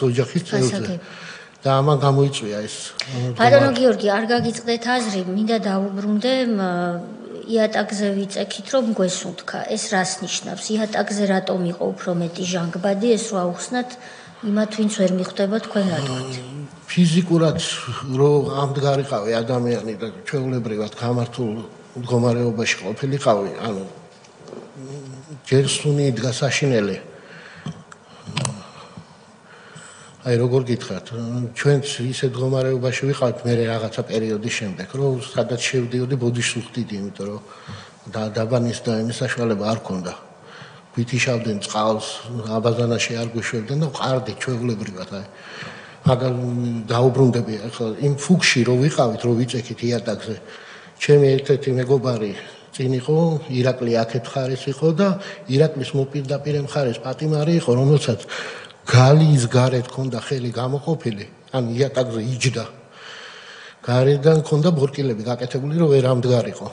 ოჯახის წევრზე. და ამან გამოიწვია ეს. ბატონო გიორგი, არ გაგიწყდეთ აზრი, მინდა დავუბრუნდე იატაკზე ვიწექით, რომ გვესუნთქა. ეს რას ნიშნავს? იატაკზე რატომ იყო უფრო მეტი ჟანგბადი, ეს რო აუხსნათ იმათ, ვინც ვერ მიხვდება თქვენ რა თქვით? ფიზიკურად რო ამდღარიყავი ადამიანი და ჩვეულებრივად გამართულ მდგომარეობაში ყოფილიყავი, ანუ ჯერ სუნი იდგა საშინელი. აი როგორ გითხრათ, ჩვენც ისე მდგომარეობაში ვიყავით მე რაღაცა პერიოდის შემდეგ, რომ სადაც შევდიოდი ბოდიშს ვხდიდი, იმიტომ რომ დაბანის და იმის საშუალება არ ქონდა. გვითიშავდნენ წყალს, აბაზანაში არ გვიშვებდნენ და ვყარდი ჩვეულებრივად აი. მაგრამ დაუბრუნდები ახლა იმ ფუქში რო ვიყავით, რო ვიწექით იატაკზე. ჩემი ერთ-ერთი მეგობარი წინ იყო, ირაკლი აქეთ მხარეს იყო და ირაკლის მოპირდაპირ მხარეს პატიმარი იყო, რომელსაც გალის გარეთ ქონდა ხელი გამოყოფილი, ან იატაკზე იჯდა. გარედან ქონდა ბორკილები გაკეთებული, რომ ვერ ამდგარიყო.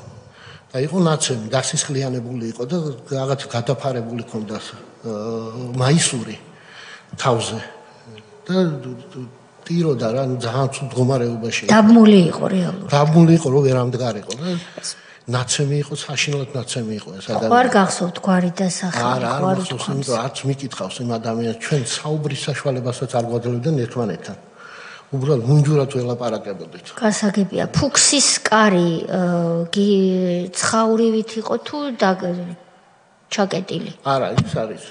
და იყო ნაცემი, დასისხლიანებული იყო და რაღაც გადაფარებული ქონდა მაისური თავზე. და ტიროდა რა, ძალიან ცუდ მდგომარეობაში. დაბმული იყო რეალურად. დაბმული იყო, რომ ვერ ამდგარიყო და ნაცემი იყო, საშინელად ნაცემი იყო ეს ადამიანი. არ გახსოვთ გვარი და სახელი, არ მახსოვს, იმიტომ რომ არც მიკითხავს იმ ადამიანს, ჩვენ საუბრის საშუალებასაც არ გვაძლევდნენ ერთმანეთთან. უბრალოდ მუნჯურად ველაპარაკებოდით. გასაგებია, ფუქსის კარი ცხაურივით იყო თუ ჩაკეტილი? არა, ის არის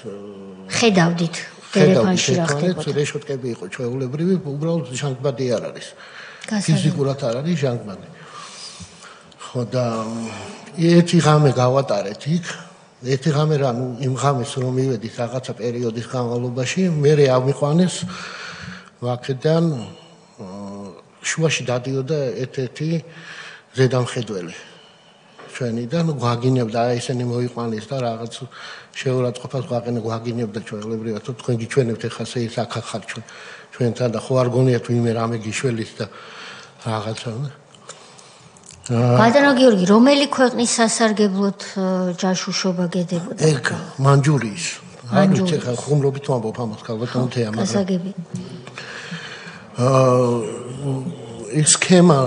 ხედავდით დერეფანში რა ხდებოდა. ხდებოდა. რეშოტკები იყო ჩვეულებრივი, უბრალოდ ჟანგბადი არ არის. ფიზიკურად არ არის ჟანგბადი. ხო და ერთი ღამე გავატარეთ იქ. ერთი ღამე რა, ნუ იმ ღამეს რომ მივედით რაღაცა პერიოდის განმავლობაში, მე ავიყვანეს ვაკედან შუაში დადიოდა ერთ-ერთი ზედამხედველი. ჩვენიდან გვაგინებდა, აი ესენი მოიყვანეს და რაღაც შეურაცხყოფას გვაგინებდა ჩვეულებრივად, თუ თქვენ გიჩვენებთ ახლა ეს აქ ხარ ჩვენთან და ხო არ გონიათ ვინმე რამე გიშველის და რაღაცა. ბატონო გიორგი, რომელი ქვეყნის სასარგებლოდ ჯაშუშობა გედებოდა? ეგ მანჯურიის. არ ვიცი ხა ხუმრობით ვამბობ ამას ქალბატონო თეა, მაგრამ გასაგები. ეს სქემა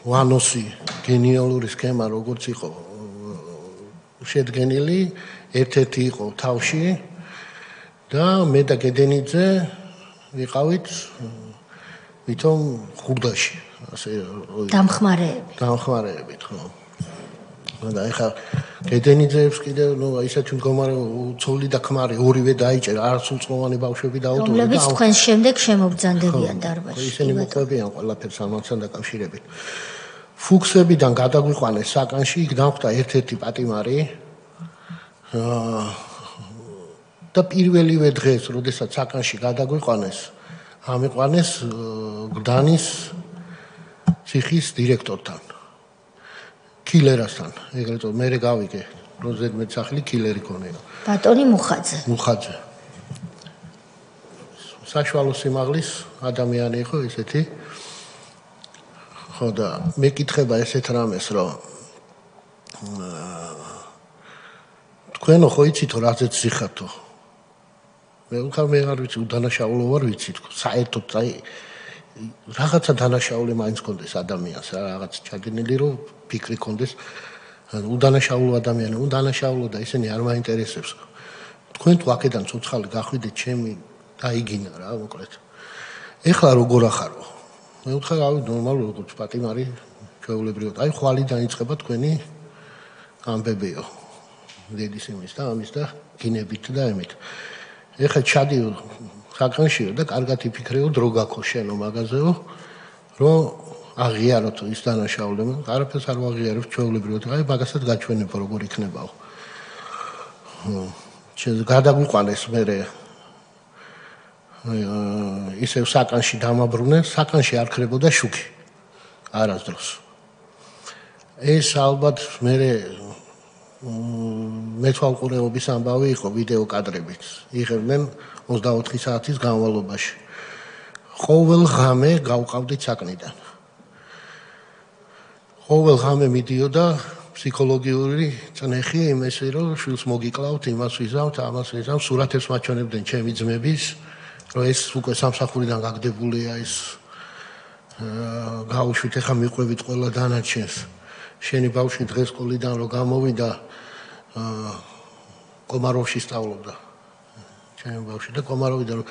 ვანოსი გენიალური სქემა როგორც იყო შედგენილი, ერთ-ერთი იყო თავში და მე და გედენიძე ვიყავით ვითომ ხურდაში, ასე დამხმარეებით, ხო. და ეხა გედენიძეებს კიდე ისეთი მდგომარე უცოლი და ქმარი ორივე დაიჭერა, არასრულწლოვანი ბავშვები დაუტოვეს და რომლებიც თქვენ შემდეგ შემოგბრძანდებიან დარბაზში. ისინი მოყვებიან ყველაფერს ამასთან დაკავშირებით. ფუქსებიდან გადაგვიყვანეს საკანში, იქ დამხვდა ერთ-ერთი პატიმარი. და პირველივე დღეს, როდესაც საკანში გადაგვიყვანეს, ამიყვანეს გდანის ციხის დირექტორთან. კილერასთან, ეგრეთ მე გავიგე, რომ ზედმეტ სახლი კილერი ქონია. ბატონი მუხაძე. მუხაძე. საშუალო სიმაღლის ადამიანი იყო ესეთი. ხო და მეკითხება ესეთ რამეს, რომ თქვენო ხო იცით რომ რაზეც ზიხათო. მე არ ვიცი, უდანაშაულო ვარ ვიცი თქო, საერთოდ აი რაღაცა დანაშაული მაინც კონდეს ადამიანს, რაღაც ჩაგენილი რომ ფიქრი კონდეს, უდანაშაულო ადამიანი, უდანაშაულო და ისინი არ მაინტერესებს. თქვენ თუ აქედან ცოცხალი გახვიდეთ, ჩემი დაიგინა რა, მოკლედ. ეხლა როგორ ახარო? მე ვთქვა, რავი, ნორმალურად როგორც პატიმარი, ჩვეულებრივად. აი ხვალიდან იწყება თქვენი ამბებიო. დედის იმის და ამის და გინებით და ემით. ეხლა ჩადიო საკანშიო და კარგად იფიქრეო, დრო გაქო შენო მაღაზეო, რომ აღიაროთ ის დანაშაულება, არაფერს არ ვაღიარებ ჩვეულებრივად, აი მაგასაც გაჩვენებო როგორ იქნებაო. გადაგვიყვანეს მერე ისევ საკანში დამაბრუნეს, საკანში არ ქრებოდა შუქი არასდროს. ეს ალბათ მერე მეთვალყურეობის ამბავი იყო ვიდეო კადრებით. იღებდნენ 24 საათის განმავლობაში. ყოველ ღამე გავყავდით საკნიდან. ყოველ ღამე მიდიოდა ფსიქოლოგიური წნეხი იმისი, რომ შვილს მოგიკლავთ, იმას ვიზავთ, ამას ვიზავთ, სურათებს მაჩვენებდნენ ჩემი ძმების, რომ ეს უკვე სამსახურიდან გაგდებულია ეს გაუშვით ახლა მიყვებით ყველა დანარჩენს შენი ბავშვი დღეს სკოლიდან რომ გამოვიდა კომაროვში სწავლობდა ჩემი ბავშვი და კომაროვიდან რომ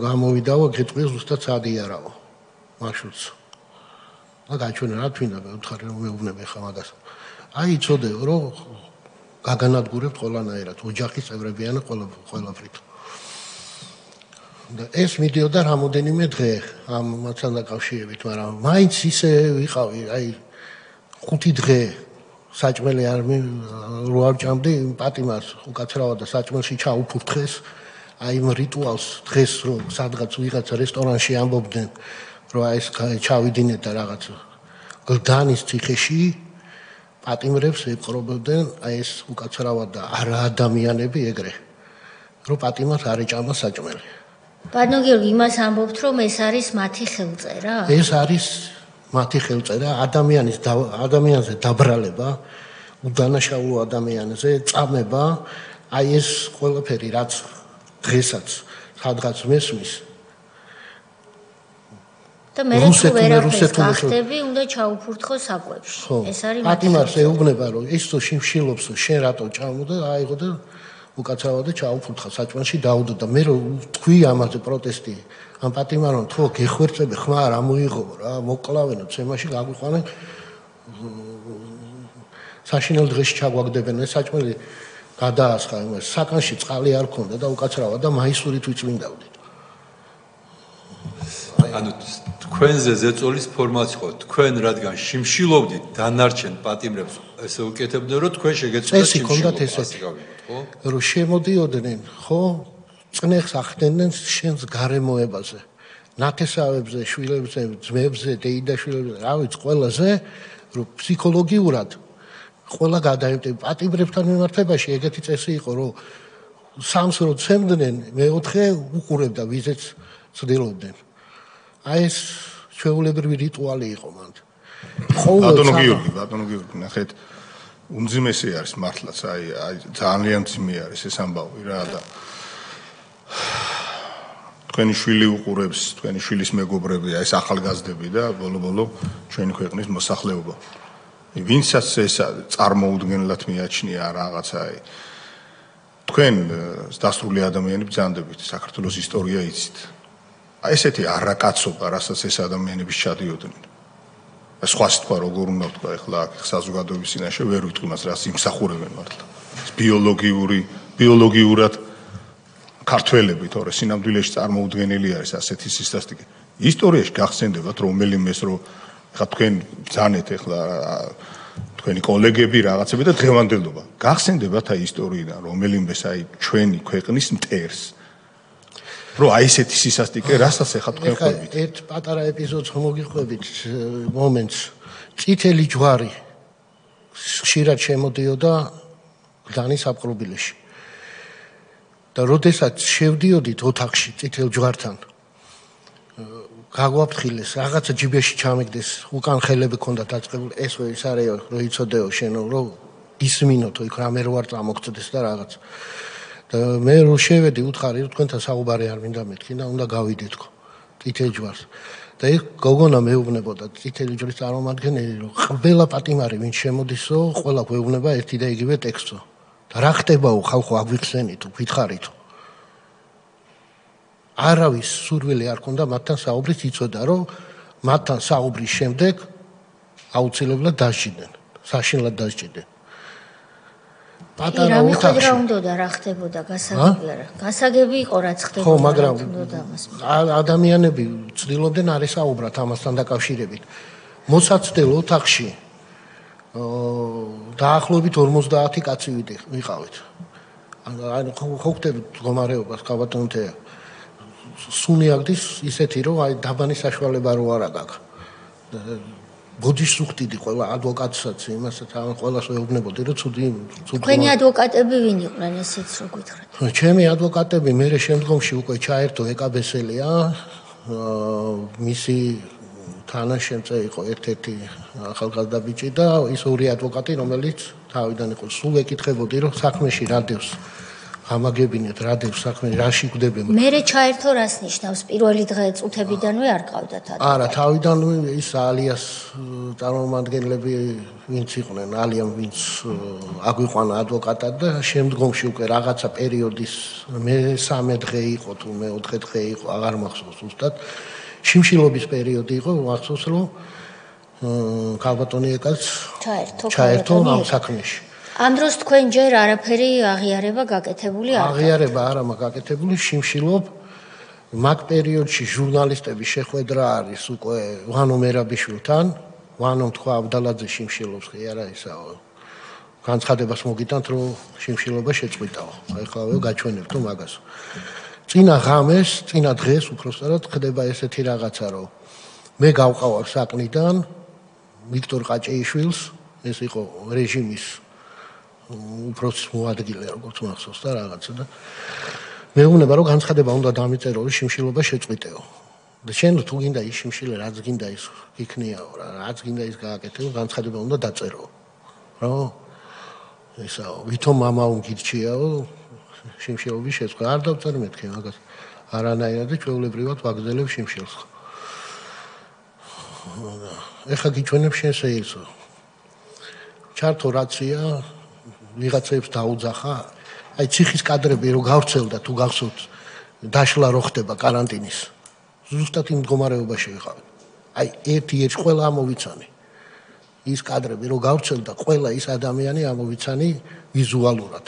გამოვიდაო გეტყვი ზუსტად სადი არაო მარშრუტს და გაჩვენა რა თქმა უნდა უთხარი რომ მეუბნები ხა მაგას აი იცოდეო რომ გაგანადგურებთ ყველანაირად ოჯახის წევრებიანი ყველაფრით და ეს მიდიოდა რამოდენიმე დღე ამ მასთან დაკავშირებით მაგრამ მაინც ისე ვიყავი აი 5 დღე საჭმელი რო არ ჭამდი პატიმარს უკაცრავად და საჭმელში ჩაუფურთხეს აი იმ რიტუალს დღეს რომ სადღაც ვიღაცა რესტორანში ამბობდნენ რომ აი ეს ჩავიდინეთ და რაღაც გლდანის ციხეში პატიმრებს ეპყრობდნენ აი ეს უკაცრავად და არა ადამიანები ეგრე რომ პატიმარს არ ეჭამა საჭმელი ბატონო გიორგი იმას ამბობთ რომ ეს არის მათი ხელწერა ეს არის მათი ხელწერა ადამიანზე დაბრალება უდანაშაულო ადამიანზე წამება აი ეს ყველაფერი რაც დღესაც სადღაც მესმის და მე თუ ვერაფერს გახდები უნდა ჩაუფურთხო საკვებში ეს არის პატიმარს ეუბნება რომ ისო შიმშილობს შენ რატო ჭამო და აიღო და უკაცრავად და ჩაუფურთხა საჭმელში დაუდო და მე რომ თქვი ამაზე პროტესტი ამ პატიმარონ თქო გეხვერწები ხმა არ ამოიღო რა მოკლავენო ცემაში გაგვიყვანენ საშინელ დღეში ჩაგვაგდებენ ეს საჭმელი გადაასხა იმას საკანში წყალი არ ქონდა და უკაცრავად და მაისურით ვიწმინდავდით ანუ თქვენზე ზეწოლის ფორმაც იყო თქვენ რადგან შიმშილობდით დანარჩენ პატიმრებს ესე უკეთებდნენ რომ თქვენ შეგეწყვეტ შიმშილობა რომ შემოდიოდნენ ხო წნეხს ახდენენ შენს გარემოებაზე ნათესავებზე შვილებზე ძმებზე დეიდაშვილებზე რა ვიცი ყველაზე რომ ფსიქოლოგიურად ყველა გადაემტე პატიმრებთან მიმართებაში ეგეთი წესი იყო რომ სამს რო ცემდნენ მეოთხე უყურებდა ვიზეც ცდილობდნენ აი ეს ჩვეულებრივი რიტუალი იყო მანდ ბატონო გიორგი ნახეთ უმძიმესი არის მართლაც აი ძალიან მძიმე არის ეს ამბავი რა და თქვენი შვილი უყურებს თქვენი შვილის მეგობრები აი ეს ახალგაზრდები და ბოლო ჩვენი ქვეყნის მოსახლეობა ვინცაც ეს წარმოუდგენლად მიაჩნია რაღაცა აი თქვენ დასწრული ადამიანები ბრძანდებით საქართველოს ისტორია იცით აი ესეთი არაკაცობა რასაც ეს ადამიანები ჩადიოდნენ სხვა თქვა როგორ უნდა თქვა ეხლა საზოგადოების წინაშე ვერ ვიტყვი მას რაც იმსახურებენ მართლა ბიოლოგიურად ქართველები თორე სინამდვილეში წარმოუდგენელი არის ასეთი სისტასტიკე ისტორიაში გახსენდებათ რომელიმეს რომ ეხლა თქვენ ბრძანეთ ეხლა თქვენი კოლეგები რაღაცები და დღევანდელობა გახსენდებათ აი ისტორიიდან რომელიმეს აი ჩვენი ქვეყნის მტერს რომ აი ესეთი სისასტიკე რასაც ეხლა თქვენ ხვდებით ერთ პატარა ეპიზოდს მოგიყვებით მომენტს წითელი ჯვარი ხშირად შემოდიოდა გლდანის აპყრობილეში და როდესაც შევდიოდით ოთახში წითელ ჯვართან გაგვაფრთხილეს რაღაცა ჯიბეში ჩამიგდეს უკან ხელები ქონდა დაწყებული ეს ის არის რომ იცოდეო შენო რომ ისმინოთო იქ რამე რო არ წამოგწდეს და რაღაც და მე რო შევედი უთხარი რომ თქვენთან საუბარი არ მინდა მეთქი და უნდა გავიდეთქო წითელ ჯვარს და იქ გოგონა მეუბნებოდა წითელი ჯვრის წარმომადგენელი რომ ყველა პატიმარი ვინ შემოდისო ყველა გვეუბნება ერთი და იგივე ტექსტო და რა ხდებაო ხალხო აგვიხსენითო გითხარითო არავის სურვილი არ ქონდა მათთან საუბრის იცოდა რომ მათთან საუბრის შემდეგ აუცილებლად დასჯიდნენ საშინლად დასჯიდნენ პატარა ოთახში რა უნდა რა ხდებოდა გასაგები არა გასაგები იყო რაც ხდებოდა ხო მაგრამ ადამიანები ცდილობდნენ არ ესაუბრათ ამასთან დაკავშირებით მოსაცდელ ოთახში დაახლოებით 50 კაცი ვიყავით ანუ ხო ხდებით მდგომარეობას კაბატონთეა სუნიაგდის ისეთი რომ აი დაბანის საშუალება რო არა გაქვს ბოდიშს უხდიდი ყველა ადვოკატსაც იმასაც ამ ყველას ვეუბნებოდი რომ ცუდი თქვენი ადვოკატები ვინ იყვნენ ესეც რო გითხრათ ჩემი ადვოკატები მე შემდგომში უკვე ჩაერთო ეკაბესელია მისი თანაშემწე იყო ერთ-ერთი ახალგაზრდა ბიჭი და ის ორი ადვოკატი რომელიც თავიდან იყო სულ ეკითხებოდი რომ საქმეში რა დევს გამაგებინეთ რა დებს საქმე რაში გვდებენ მერე ჩაერთო რას ნიშნავს პირველი დღე წუთებიდანვე არ ყავდათ არა თავიდან ის ალიას წარმომადგენლები ვინც იყვნენ ალიამ ვინც აგვიყვანა ადვოკატად და შემდგომში უკვე რაღაცა პერიოდის მე-3 დღე იყო თუ მე-4 დღე იყო აღარ მახსოვს ზუსტად შიმშილობის პერიოდი იყო მახსოვს რომ ქალბატონი ეკაც ჩაერთო ამ საქმეში ამ დროს თქვენ ჯერ არაფერი აღიარება გაკეთებული არ აღიარება არა მაგაკეთებული შიმშილობ მაგ პერიოდში ჟურნალისტების შეხვედრა არის უკვე ვანო მერაბიშვილთან ვანომ თქვა აბდალაძე შიმშილობს კი არა ისაო განცხადებას მოგიტანთ რომ შიმშილობა შეწყვიტაო აი ხავე გაჩვენებთ მაგას წინა ღამეს წინა დღეს უпростоრად ხდება ესეთი რაღაცა რომ მე გავყავარ საკნიდან ვიქტორ ყაჭეიშვილს ეს იყო რეჟიმის უბრალოდ მოადგილე როგორც მახსოვს და რაღაცა და მეუბნება რომ განცხადება უნდა დამიწერო რომ შიმშილობა შეწყვიტეო და შენ თუ გინდა ის შიმშილე რაც გინდა ის იქნიაო რა რაც გინდა ის გააკეთებო განცხადება უნდა დაწერო რა ესაო ვითომ მამაო გირჩიაო შიმშილობის შეწყვეტა არ დავწერე მეთქე მაგას არანაირად ჩვეულებრივად ვაგზელებ შიმშილს ეხა გიჩვენებ შენ შეიცო ჩართო რაცია ვიღაცებს დაუძახა აი ციხის კადრები რო გავრცელდა თუ გახსოვთ დაშლა რო ხდება каранტინის ზუსტად იმ მდგომარეობაში ვიყავ აი ერთ ყველა ამოვიცანი ის კადრები რო გავრცელდა ყველა ის ადამიანი ამოვიცანი ვიზუალურად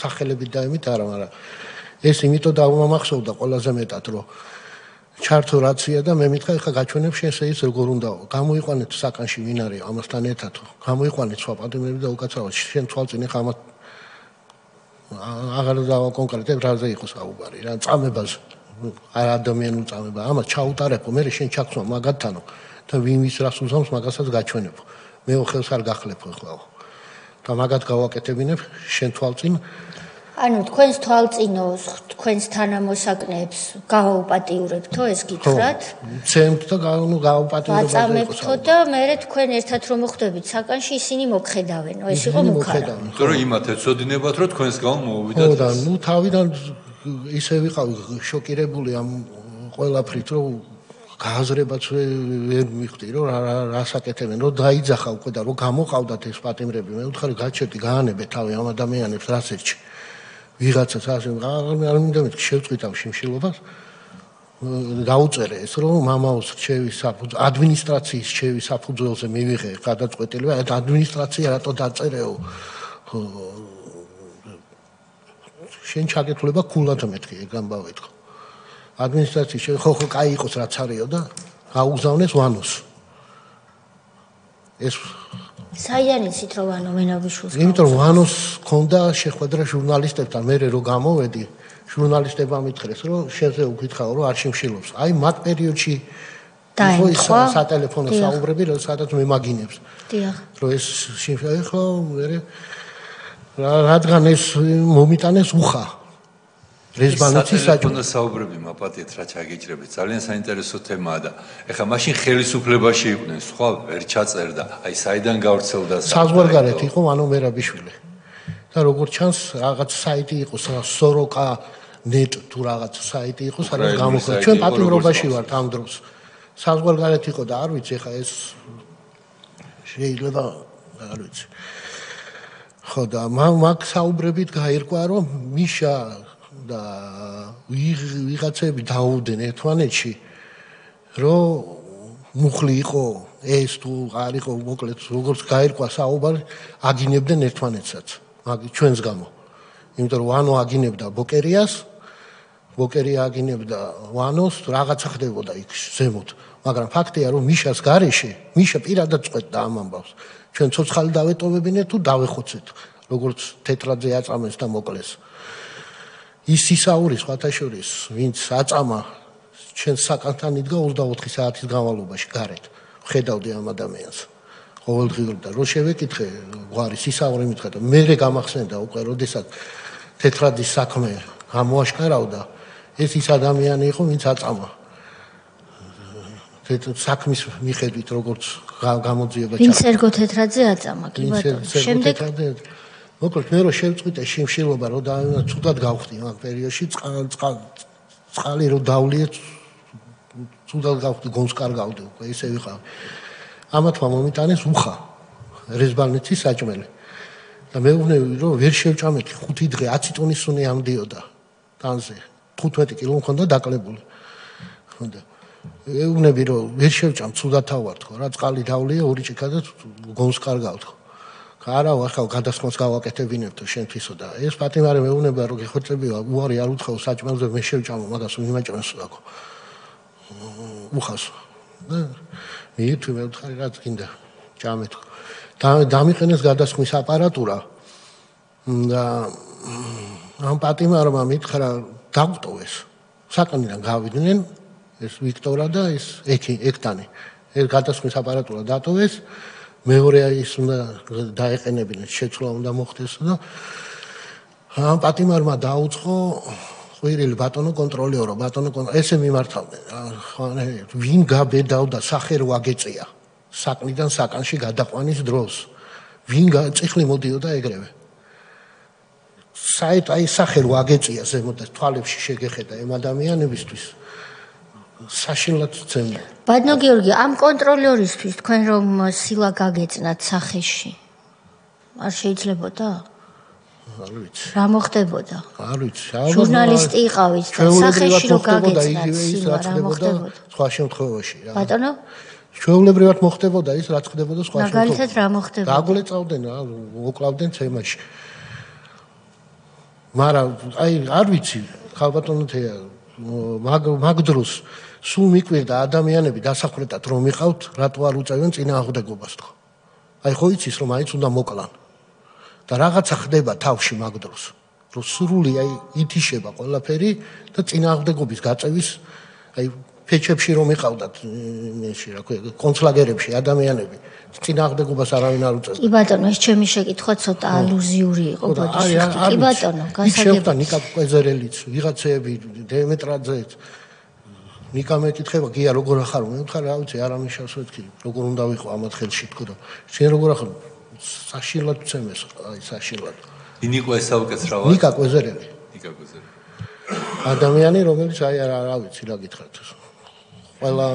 სახელებით დაემით არა მაგრამ ეს იმიტომ დავამახსოვდა ყველაზე მეტად რომ ჩართო რაცია და მე მითხრა ეხა გაჩვენებ შენ შეის როგორ უნდაო გამოიყვანეთ საკანში ვინ არის ამასთან ერთად გამოიყვანეთ სხვა პატიმრები და უკაცრავად შენ თვალწინ ეხა ამათ აღარ დავა კონკრეტებ რაზე იყო საუბარი რა წამებაზე არ ადამიანურ წამება ამას ჩაუტარებო მე შენ ჩაქცვა მაგათთანო და ვინ ვის რას უზამს მაგასაც გაჩვენებო მე ხელს არ გახლებო ეხლა და მაგათ გავაკეთებინებ შენ თვალწინ ანუ თქვენს თვალწინოს თქვენს თანამოსაკნეებს გავაუპატიურებთო ეს გითხრათ ცემთ და გავაუპატიურებთ ვაწამებთო და მერე თქვენ ერთად რომ მოხვდებით საკანში ისინი მოგხედავენო ეს იყო მუქარა იმიტომ რომ იმათ ეცოდინებათ რომ თქვენს გამო მოვიდათ ხო და ნუ თავიდან ისე ვიყავი შოკირებული ამ ყველაფრით რომ გააზრებაც ვერ მივხვდი რომ რას აკეთებენ რომ დაიძახა უკვე და რომ გამოყავდათ ეს პატიმრები მე ვთხარი გაჩერდი გაანებე თავი ამ ადამიანებს რასერჩი ვიღაცას ასე არ მინდა მეთქი შევწყვიტავ შიმშილობას გაუწერე ეს რომ მამაოს რჩევის საფუძველ ადმინისტრაციის რჩევის საფუძველზე მივიღე გადაწყვეტილება ადმინისტრაცია რატო დაწერეო შენ ჩაგეთვლება ქულად მეთქი ეგ ამბავეთ ხო ადმინისტრაციის ხო კაი იყოს რაც არისო და გაუგზავნეს ვანოს ეს საიანიცით რომ ვანო მენაბიშვილს იმიტომ რომ ვანოს ქონდა შეხვედრა ჟურნალისტებთან მე რო გამოვედი ჟურნალისტებმა მითხრეს რომ შენზე უკითხავ რომ არ შიმშილობს აი მაგ პერიოდში იყო ის სატელეფონო საუბრები სადაც მე მაგინებს დიახ რომ ეს შიმშილე ხო მე რადგან ეს მომიტანეს უხა რეზბანოცის საჭმელო საუბრები მაპატიეთ რა ჩაგიჭრებით ძალიან საინტერესო თემაა და ეხლა მაშინ ხელისუფლებაში იყვნენ სხვა ვერ ჩაწერდა აი საიდან გავრცელდა საზღვარგარეთ იყო ვანო მერაბიშვილი და როგორც ჩანს რაღაც საიტი იყო სოროკა net თუ რაღაც საიტი იყო სადაც გამოხდა ჩვენ პატიმრობაში ვართ ამ დროს საზღვარგარეთ იყო და არ ვიცი ეხლა ეს შეიძლება არ ვიცი ხო და მაგ საუბრებით გაირკვა რომ მიშა და ვიღაცები დაუდენ ერთმანეთში რომ მუხლი იყო ეს თუ არ იყო მოკლედ როგორც გაირკვა საუბარი აგინებდნენ ერთმანეთსაც მაგ ჩვენს გამო იმიტომ რომ ვანო აგინებდა ბოკერიას ბოკერია აგინებდა ვანოს რაღაცა ხდებოდა იქ ზემოთ მაგრამ ფაქტია რომ მიშას გარეშე მიშა პირადად წყვეტდა ამ ამბავს ჩვენ ცოცხალი დავეტოვებინეთ თუ დავეხოცეთ როგორც თეტრაძე აწამეს და მოკლეს ის ისაურის ხათაშორის ვინც აწამა ჩვენ საკანთან იდგა 24 საათის განმავლობაში გარეთ ხედავდი ამ ადამიანს ყოველდღიურად და რო შევეკითხე გვარის ისაური მითხრა და მე გამახსენდა უკვე როდესაც თეტრადის საქმე გამოაშკარავდა ეს ის ადამიანი იყო ვინც აწამა საქმის მიხედვით როგორც გამოძიება ვინც ერგო თეტრაძე აწამა კი ბატონო შემდეგ მოკლედ მე რო შევწყვიტე შიმშილობა რომ და ცუდად გავხდი მაგ პერიოდში წყალი რო დავლიე ცუდად გავხდი გონს კარგავდი უკვე ისე ვიყავ ამათმა მომიტანეს უხა რეზბალნიცის საჭმელი და მეუბნები რომ ვერ შევჭამეთი 5 დღე 10 ტონის სუნი ამდიოდა ტანზე 15 კილო მქონდა დაკლებული ხონდა მეუბნები რომ ვერ შევჭამ ცუდად თავარ თქო რა წყალი დავლიე ორი ჭიქა და გონს კარგავ თქო არა ვახავ გადასხმას გავაკეთებინებთო შენთვისო და ეს პატიმარი მეუბნება რომ გეხოცებია უარი არ უთხოვ საჭმელზე მე შევჭამო მაგას იმაჭრას აქ უხას და მიირთვი მე ვთხარი რაც გინდა ჭამეთ დამიყენეს გადასხმის აპარატურა და ამ პატიმარმა მითხრა დაგვტოვეს საკანიდან გავიდნენ ეს ვიქტორა და ეს ექტანი ეს გადასხმის აპარატურა დატოვეს მეორე ის უნდა დაეყენებინეს შეცვლა უნდა მოხდეს და ამ პატიმარმა დაუწყო ყვირილი ბატონო კონტროლერო ბატონო ესე მიმართავდნენ ვინ გაბედავდა სახერ ვაგეწია საკნიდან საკანში გადაყვანის დროს ვინ წიხლი მოდიოდა ეგრევე საით აი სახერ ვაგეწია ზემოთ თვალებში შეგეხედა ამ ადამიანებისთვის საშინლად წემდა ბატონო გიორგი ამ კონტროლერისთვის თქვენ რომ სილა გაგეწნათ სახეში არ შეიძლებოდა არ ვიცი რა მოხდებოდა არ ვიცი ჟურნალისტი იყავით და სახეში რო გაგეწნათ სილა რა მოხდებოდა სხვა შემთხვევაში რა ბატონო ჩვეულებრივად მოხდებოდა ის რაც ხდებოდა სხვა შემთხვევაში მაგალითად რა მოხდებოდა დაგლეწავდნენ რა მოკლავდნენ თემაში მაგრამ აი არ ვიცი ხალბატონო თეა მაგ დროს სულ მიკვირდა ადამიანები დასახვრეტად რომ მიყავთ რატო არ უწევენ წინააღმდეგობას თქო აი ხო იცის რომ მაინც უნდა მოკლან და რაღაცა ხდება თავში მაგ დროს რომ სრული აი ითიშება ყველაფერი და წინააღმდეგობის გაწევის აი ფეჩებში რომ მიყავდათ მეში რა ქვია კონცლაგერებში ადამიანები წინააღმდეგობას არავინ არ უწევდა კი ბატონო ეს ჩემი შეკითხვა ცოტა ალუზიური იყო ბოდიშით კი ბატონო გასაგებია ნიკა კვეზერელიც ვიღაცეები დემეტრაძეც ნიკა მეკითხება გია როგორ ახარო მე ვთქარ რა ვიცი არ ამიშავს მეთქი როგორ უნდა ვიყო ამათ ხელში თქო და შენ როგორ ახარო საშილად წემეს აი საშილად ვინ იყო ეს საუკეთესო ნიკა კვეზერელი ადამიანი რომელიც აი რა ვიცი რა გითხრათ ყველა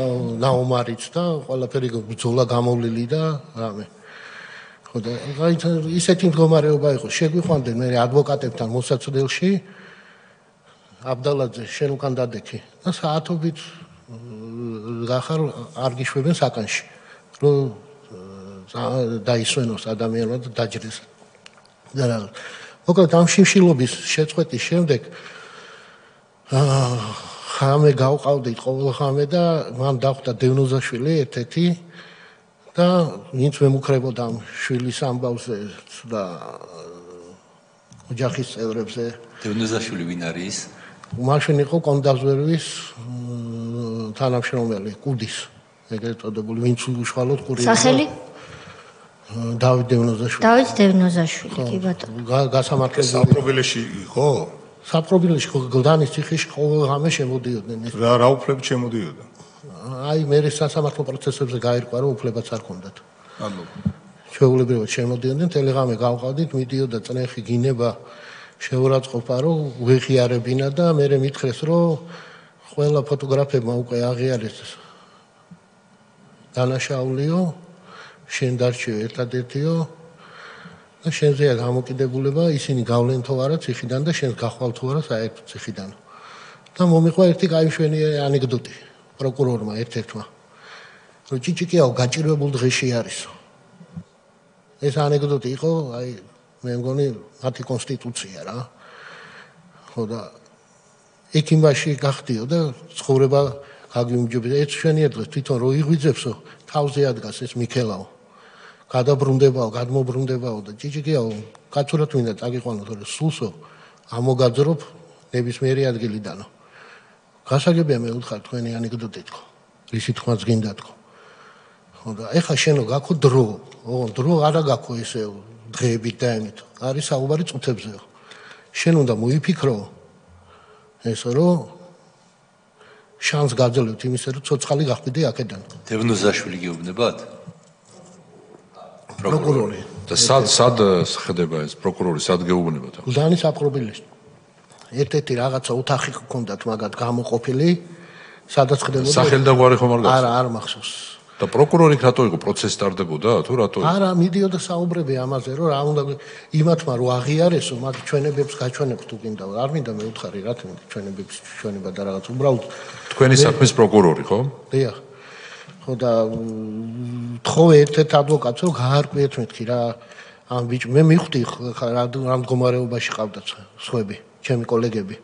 ნაომარიც და ყველაფერი ბრძოლა გამოვლილი და რამე ხო და აი ისეთი მდგომარეობა იყო შეგვიყვანდნენ მე ადვოკატებთან მოსაცდელში აბდალაძე შენ უკან დადექი და საათობით გახარ არ გიშვებენ საკანში რომ დაისვენოს ადამიანმა და დაჯრეს და რა მოკლედ ამ შიმშილობის შეწყვეტის შემდეგ ხამე გავყავდით ყოველ ხამე და მან დახვდა დევნოზაშვილი ერთ-ერთი და ვინც მემუქრებოდა ამ შვილის ამბავზე და ოჯახის წევრებზე დევნოზაშვილი ვინ არის მაშინ იყო კონდაზვერვის თანამშრომელი კუდის ეგრეთ წოდებული ვინც უშუალოდ ყურია სახელი დავით დევნოზაშვილი დავით დევნოზაშვილი კი ბატონო გასამართლებელი საპრობილეში იყო საპრობილეში გლდანის ციხეში ყოველ ღამე შემოდიოდნენ რა უფლებით შემოდიოდა აი მე სასამართლო პროცესებზე გაირკვა რომ უფლებაც არ ჰქონდათ ანუ ჩვეულებრივად შემოდიოდნენ თელეგრამი გავყავდით მიდიოდა წნეხი გინება შეურაცხყოფა რომ ვეღიარებინა და მე მითხრეს რომ ყველა ფოტოგრაფებმა უკვე აღიარეს დანაშაულიო შენ დარჩიო ერთადერთიო და შენზეა გამოკიდებულება ისინი გავლენ თუ არა ციხიდან და შენს გახვალ თუ არა საერთო ციხიდან და მომიყვა ერთი კაიშვენი ანეკდოტი პროკურორმა ერთ-ერთმა რომ ჭიჭიკიაო გაჭირვებულ დღეში არისო ეს ანეკდოტი იყო აი მე მგონი მათი კონსტიტუცია რა ხო და ეკიმბაში გახდიო და ცხოვრება გაგიმჯობია ეს შენიერ დღეს თვითონ რო იღვიძებსო თავზე ადგას ეს მიქელაო გადაბრუნდებაო გადმობრუნდებაო და ჭიჭიკიაო კაცურად მინდა წაგიყვანო თორე სულსო ამოგაძრობ ნებისმიერი ადგილიდანო გასაგებია მე ვთქარ თქვენი ანეკდოტი თქო რისი თქმაც გინდა თქო ხო და ეხა შენო გაქო დრო დრო არა გაქო ესე დღეებით და ამით არის საუბარი წუთებზეო შენ უნდა მოიფიქრო ესე რომ შანს გაძლევთ იმისა რომ ცოცხალი გახვიდე აქედან დევნოზაშვილი გეუბნებათ პროკურორი და სად ხდება ეს პროკურორი სად გეუბნება თან? გუდანის აპრობილეს. ერთ-ერთი რაღაცა ოთახი ჰქონდათ მაგათ გამოყოფილი, სადაც ხდებოდა. სახელი და გვარი ხომ არ გახსოვს? არა, არ მახსოვს. და პროკურორი რატო იყო პროცესი სტარდებოდა თუ რატო? არა, მიდიოდა საუბრები ამაზე, რომ რა უნდა იმათმა რო აღიარესო, მაგ ჩვენებებს გაჩვენებს თუ გინდა. არ მინდა მე უთხარი რა თქმა უნდა, ჩვენებებს ჩვენება და რაღაც უბრალოდ თქვენი საქმის პროკურორი, ხო? დიახ. ხო და თხოვე ერთ-ერთ ადვოკატს რომ გაარკვიეთ მეთქი რა ამ ბიჭ მე მივხვდი რა მდგომარეობაში ყავდა სხვები, ჩემი კოლეგები.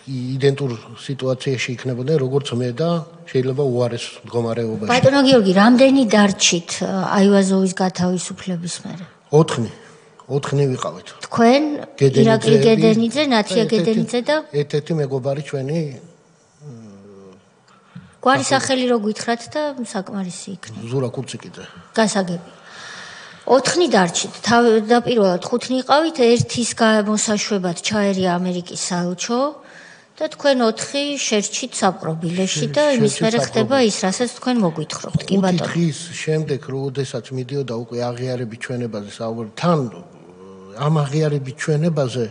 იდენტურ სიტუაციაში იქნებოდნენ როგორც მე და შეიძლება უარეს მდგომარეობაში. ბატონო გიორგი, რამდენი დარჩით აივაზოვის გათავისუფლების მერე? 4 ვიყავით. თქვენ ირაკლი გედენიძე, ნათია გედენიძე და ერთ-ერთი მეგობარი ჩვენი გვარი სახელი რო გითხრათ და საკმარისი იქნება. ზურა კურციკიძე. გასაგები. 4 დარჩით. თავდაპირველად 5 იყავით, ერთის გამოსაშვებად ჩაერია ამერიკის საელჩო და თქვენ 4 შერჩით საპყრობილეში და იმის მერე ხდება ის, რასაც თქვენ მოგვითხრობთ, კი ბატონო. 5 დღის შემდეგ, როდესაც მიდიოდა უკვე აღიარებით ჩვენებაზე საუბარი, თან ამ აღიარებით ჩვენებაზე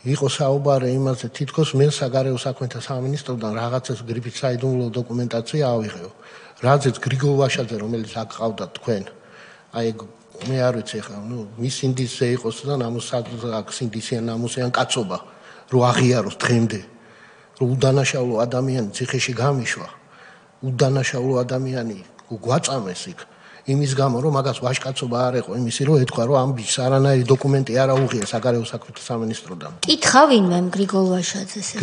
იყო საუბარი იმაზე, თითქოს მე საგარეო საქმეთა სამინისტროდან რაღაცას გრიფით საიდუმლო დოკუმენტაცია ავიღეო. რაზეც გრიგოლ ვაშაძე, რომელიც აქ ყავდა თქვენ, აი მე არ ვიცი ხა, მის ინდისზე იყოს და აქ ინდისიან ნამუსიან კაცობა, რომ აღიაროს დღემდე, რომ უდანაშაულო ადამიანი ციხეში გამიშვა, უდანაშაულო ადამიანი გვაწამეს იქ. იმის გამო რომ მაგას ვაჟკაცობა არ ეყო, იმისი რომ ეთქვა რომ ამ ბიჭს არანაირი დოკუმენტი არ აუღია საგარეო საქმეთა სამინისტროდან. კითხა ვინმე გრიგოლ ვაშაძეს ეს?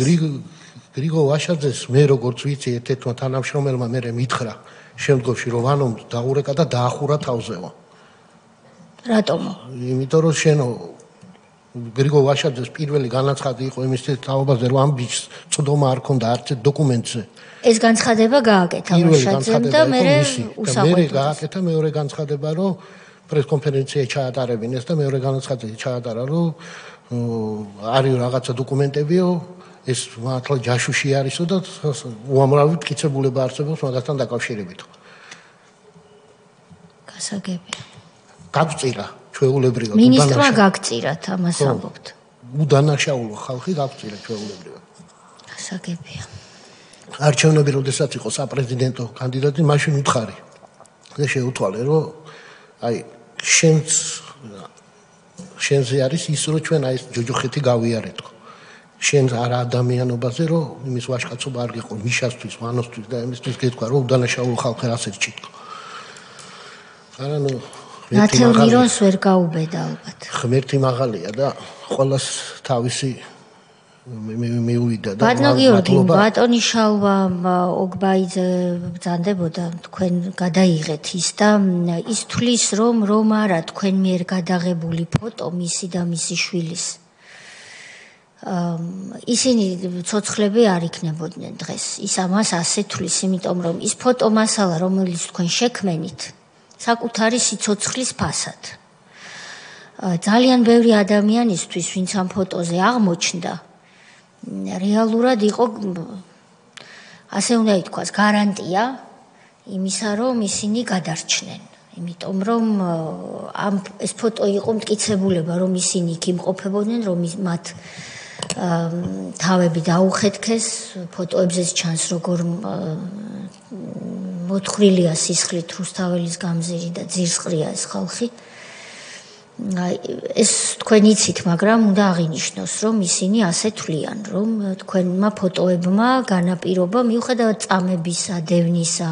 გრიგოლ ვაშაძეს მე როგორც ვიცი ერთ-ერთმა თანამშრომელმა მე მითხრა შემდგომში რომ ვანომ დაურეკა და დაახურა თავზეო. რატომო? იმიტომ რომ შენო გრიგოლ ვაშაძეს პირველი განაცხადი იყო იმის თაობაზე რომ ამ ბიჭს წვდომა არ ქონდა არც დოკუმენტზე. ეს განცხადება გააკეთა ვაშაძემ და მე მე გააკეთა მეორე განცხადება რომ პრესკონფერენცია ჩაატარებინეს და მეორე განცხადება ჩაატარა რომ არის რაღაცა დოკუმენტებიო ეს მართლა ჯაშუში არისო და უამრავი მტკიცებულება არსებობს მაგასთან დაკავშირებით. გასაგებია. გაგწირა ჩვეულებრივად მინისტრმა გაგწირათ ამას ამბობთ. უდანაშაულო ხალხი გაგწირა ჩვეულებრივად. გასაგებია. არჩევნები როდესაც იყო საპრეზიდენტო კანდიდატი, მაშინ უთხარი. და შეუთვალე, რომ აი შენზე არის ის, რომ ჩვენ აი ეს ჯოჯოხეთი გავიარეთო. შენ არა ადამიანობაზე, რომ იმის ვაჟკაცობა არ გიყო, მიშასთვის, ვანოსთვის და იმისთვის გეთქვა, რომ უდანაშაულო ხალხი რასაც ჭიქო. არა ნუ ნათელმირონს ვერ გაუბედა ალბათ. ღმერთი მაღალია და ყოველას თავისი მიუვიდა და ბატონო გიორგი, ბატონი შალვა ოგბაიძე ბრძანდებოდა თქვენ გადაიღეთ ის და ის თვლის რომ არა თქვენ მიერ გადაღებული ფოტო მისი და მისი შვილის ისინი ცოცხლები არ იქნებოდნენ დღეს. ის ამას ასე თვლის, იმიტომ რომ ის ფოტო მასალა რომელიც თქვენ შექმენით საკუთარი სიცოცხლის ფასად. ძალიან ბევრი ადამიანისთვის, ვინც ამ ფოტოზე აღმოჩნდა, რეალურად იყო ასე უნდა ითქვას, გარანტია იმისა, რომ ისინი გადარჩნენ. იმიტომ რომ ეს ფოტო იყო მტკიცებულება, რომ ისინი იქ იმყოფებოდნენ, რომ მათ თავები დაუხეთქეს, ფოტოებზეც ჩანს როგორ მოთხრილია სისხლით რუსთაველის გამზირი და ძირსყრია ეს ხალხი. ეს თქვენ იცით, მაგრამ უნდა აღინიშნოს, რომ ისინი ასე თვლიან, რომ თქვენმა ფოტოებმა განაპირობა მიუხედავად წამებისა, დევნისა,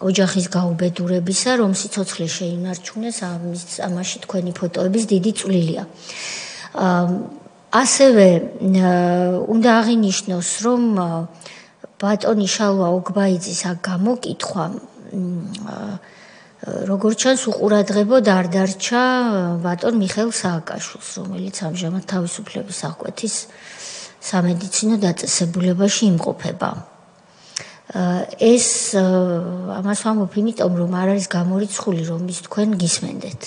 ოჯახის გაუბედურებისა, რომ სიცოცხლე შეინარჩუნეს, ამაში თქვენი ფოტოების დიდი წვლილია. ასევე უნდა აღინიშნოს, რომ ბატონი შალვა ოგბაიძის აქ გამოკითხვა როგორც ჩანს უყურადღებოდ არ დარჩა ბატონ მიხეილ სააკაშვილს, რომელიც ამჟამად თავისუფლების აღკვეთის სამედიცინო დაწესებულებაში იმყოფება. ეს ამას ვამბობ, იმიტომ რომ არ არის გამორიცხული, რომ ის თქვენ გისმენდეთ.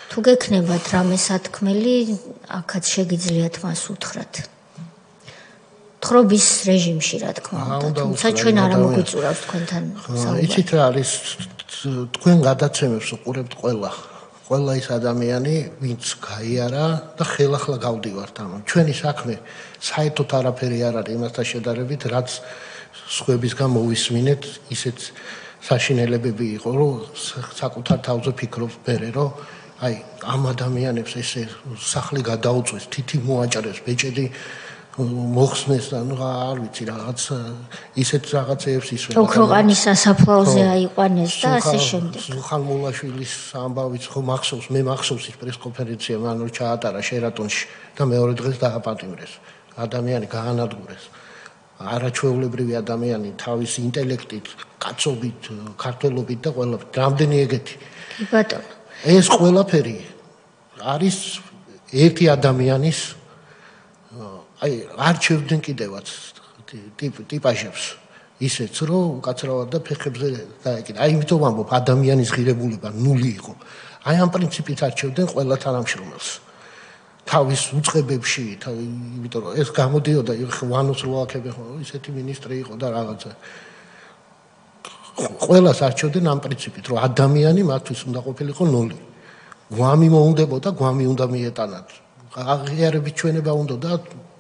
თუ გექნებათ რამე სათქმელი, აქაც შეგიძლიათ მას უთხრათ. თხრობის რეჟიმში, რა თქმა უნდა, თუმცა ჩვენ არ მოგვიწურავს თქვენთან საუბარი. იცით რა არის თქვენ გადაცემებს უყურებთ ყველა ის ადამიანი, ვინც გაიარა და ხელახლა გავდივართ ამან. ჩვენი საქმე საერთოდ არაფერი არ არის იმასთან შედარებით, რაც სხვებისგან მოვისმინეთ, ისეთ საშინელებები იყო, რომ საკუთარ თავზე ფიქრობ მერე, რომ აი ამ ადამიანებს ესე სახლი გადაუწვეს, თითი მოაჭრეს, ბეჭედი მოხსნეს და ნუ არ ვიცი რაღაც ისეთ რაღაცეებს ისვენ. ოქროყანის სასაფლაოზე აიყვანეს და ასე შემდეგ. ზუხან მულაშვილის ამბავიც ხო მახსოვს, მე მახსოვს ის პრესკონფერენცია, მან რო ჩაატარა შერატონში და მეორე დღეს დააპატიმრეს. ადამიანი გაანადგურეს. არაჩვეულებრივი ადამიანი თავის ინტელექტით, კაცობით, ქართველობით და ყველაფრით. რამდენი ეგეთი. კი ბატონო. ეს ყველაფერი არის ერთი ადამიანის აი არჩევდნენ კიდევაც ტიპაჟებს ისეც რომ უკაცრავად და ფეხებზე დაეკიდა. აი იმიტომ ამბობ ადამიანის ღირებულება ნული იყო. აი ამ პრინციპით არჩევდნენ ყველა თანამშრომელს. თავის უწყებებში, იმიტომ რომ ეს გამოდიოდა ვანოს როაქები ხო ისეთი მინისტრი იყო და რაღაცა. ყველას არჩევდნენ ამ პრინციპით, რომ ადამიანი მათთვის უნდა ყოფილიყო ნული. გვამი მოუნდებოდა, გვამი უნდა მიეტანათ. აღიარების ჩვენება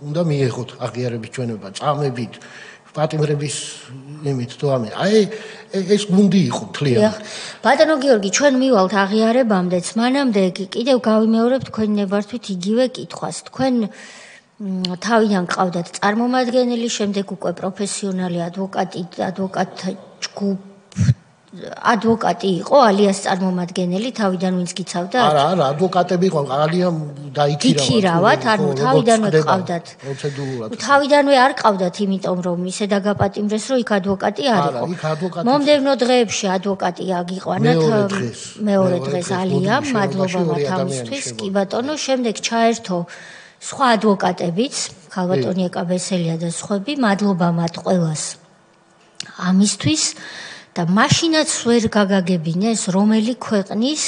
უნდა მიიღოთ აღიარების ჩვენება, წამებით, პატიმრების იმით თუ ამე. აი ეს გუნდი იყო თლიანი. ბატონო გიორგი, ჩვენ მივალთ აღიარებამდეც, მანამდე კიდევ გავიმეორებ თქვენი ნებართვით იგივე კითხვას. თქვენ თავიდან ყავდათ წარმომადგენელი, შემდეგ უკვე პროფესიონალი ადვოკატი იყო, ალიას წარმომადგენელი, თავიდან ვინც გიცავდა? არა, ადვოკატები იყო, ალია დაიქირავათ, ანუ თავიდანვე ყავდათ. პროცედურულად. თავიდანვე არ ყავდათ, იმიტომ რომ ისე დაგაპატიმრეს, რომ იქ ადვოკატი არ იყო. მომდევნო დღეებში ადვოკატი აგიყვანათ მეორე დღეს ალიამ, მადლობა მათ ამისთვის. კი ბატონო, შემდეგ ჩაერთო სხვა ადვოკატებიც, ქალბატონი ეკაბესელია და სხვები, მადლობა მათ ყველას ამისთვის. და მაშინაც ვერ გაგაგებინეს, რომელი ქვეყნის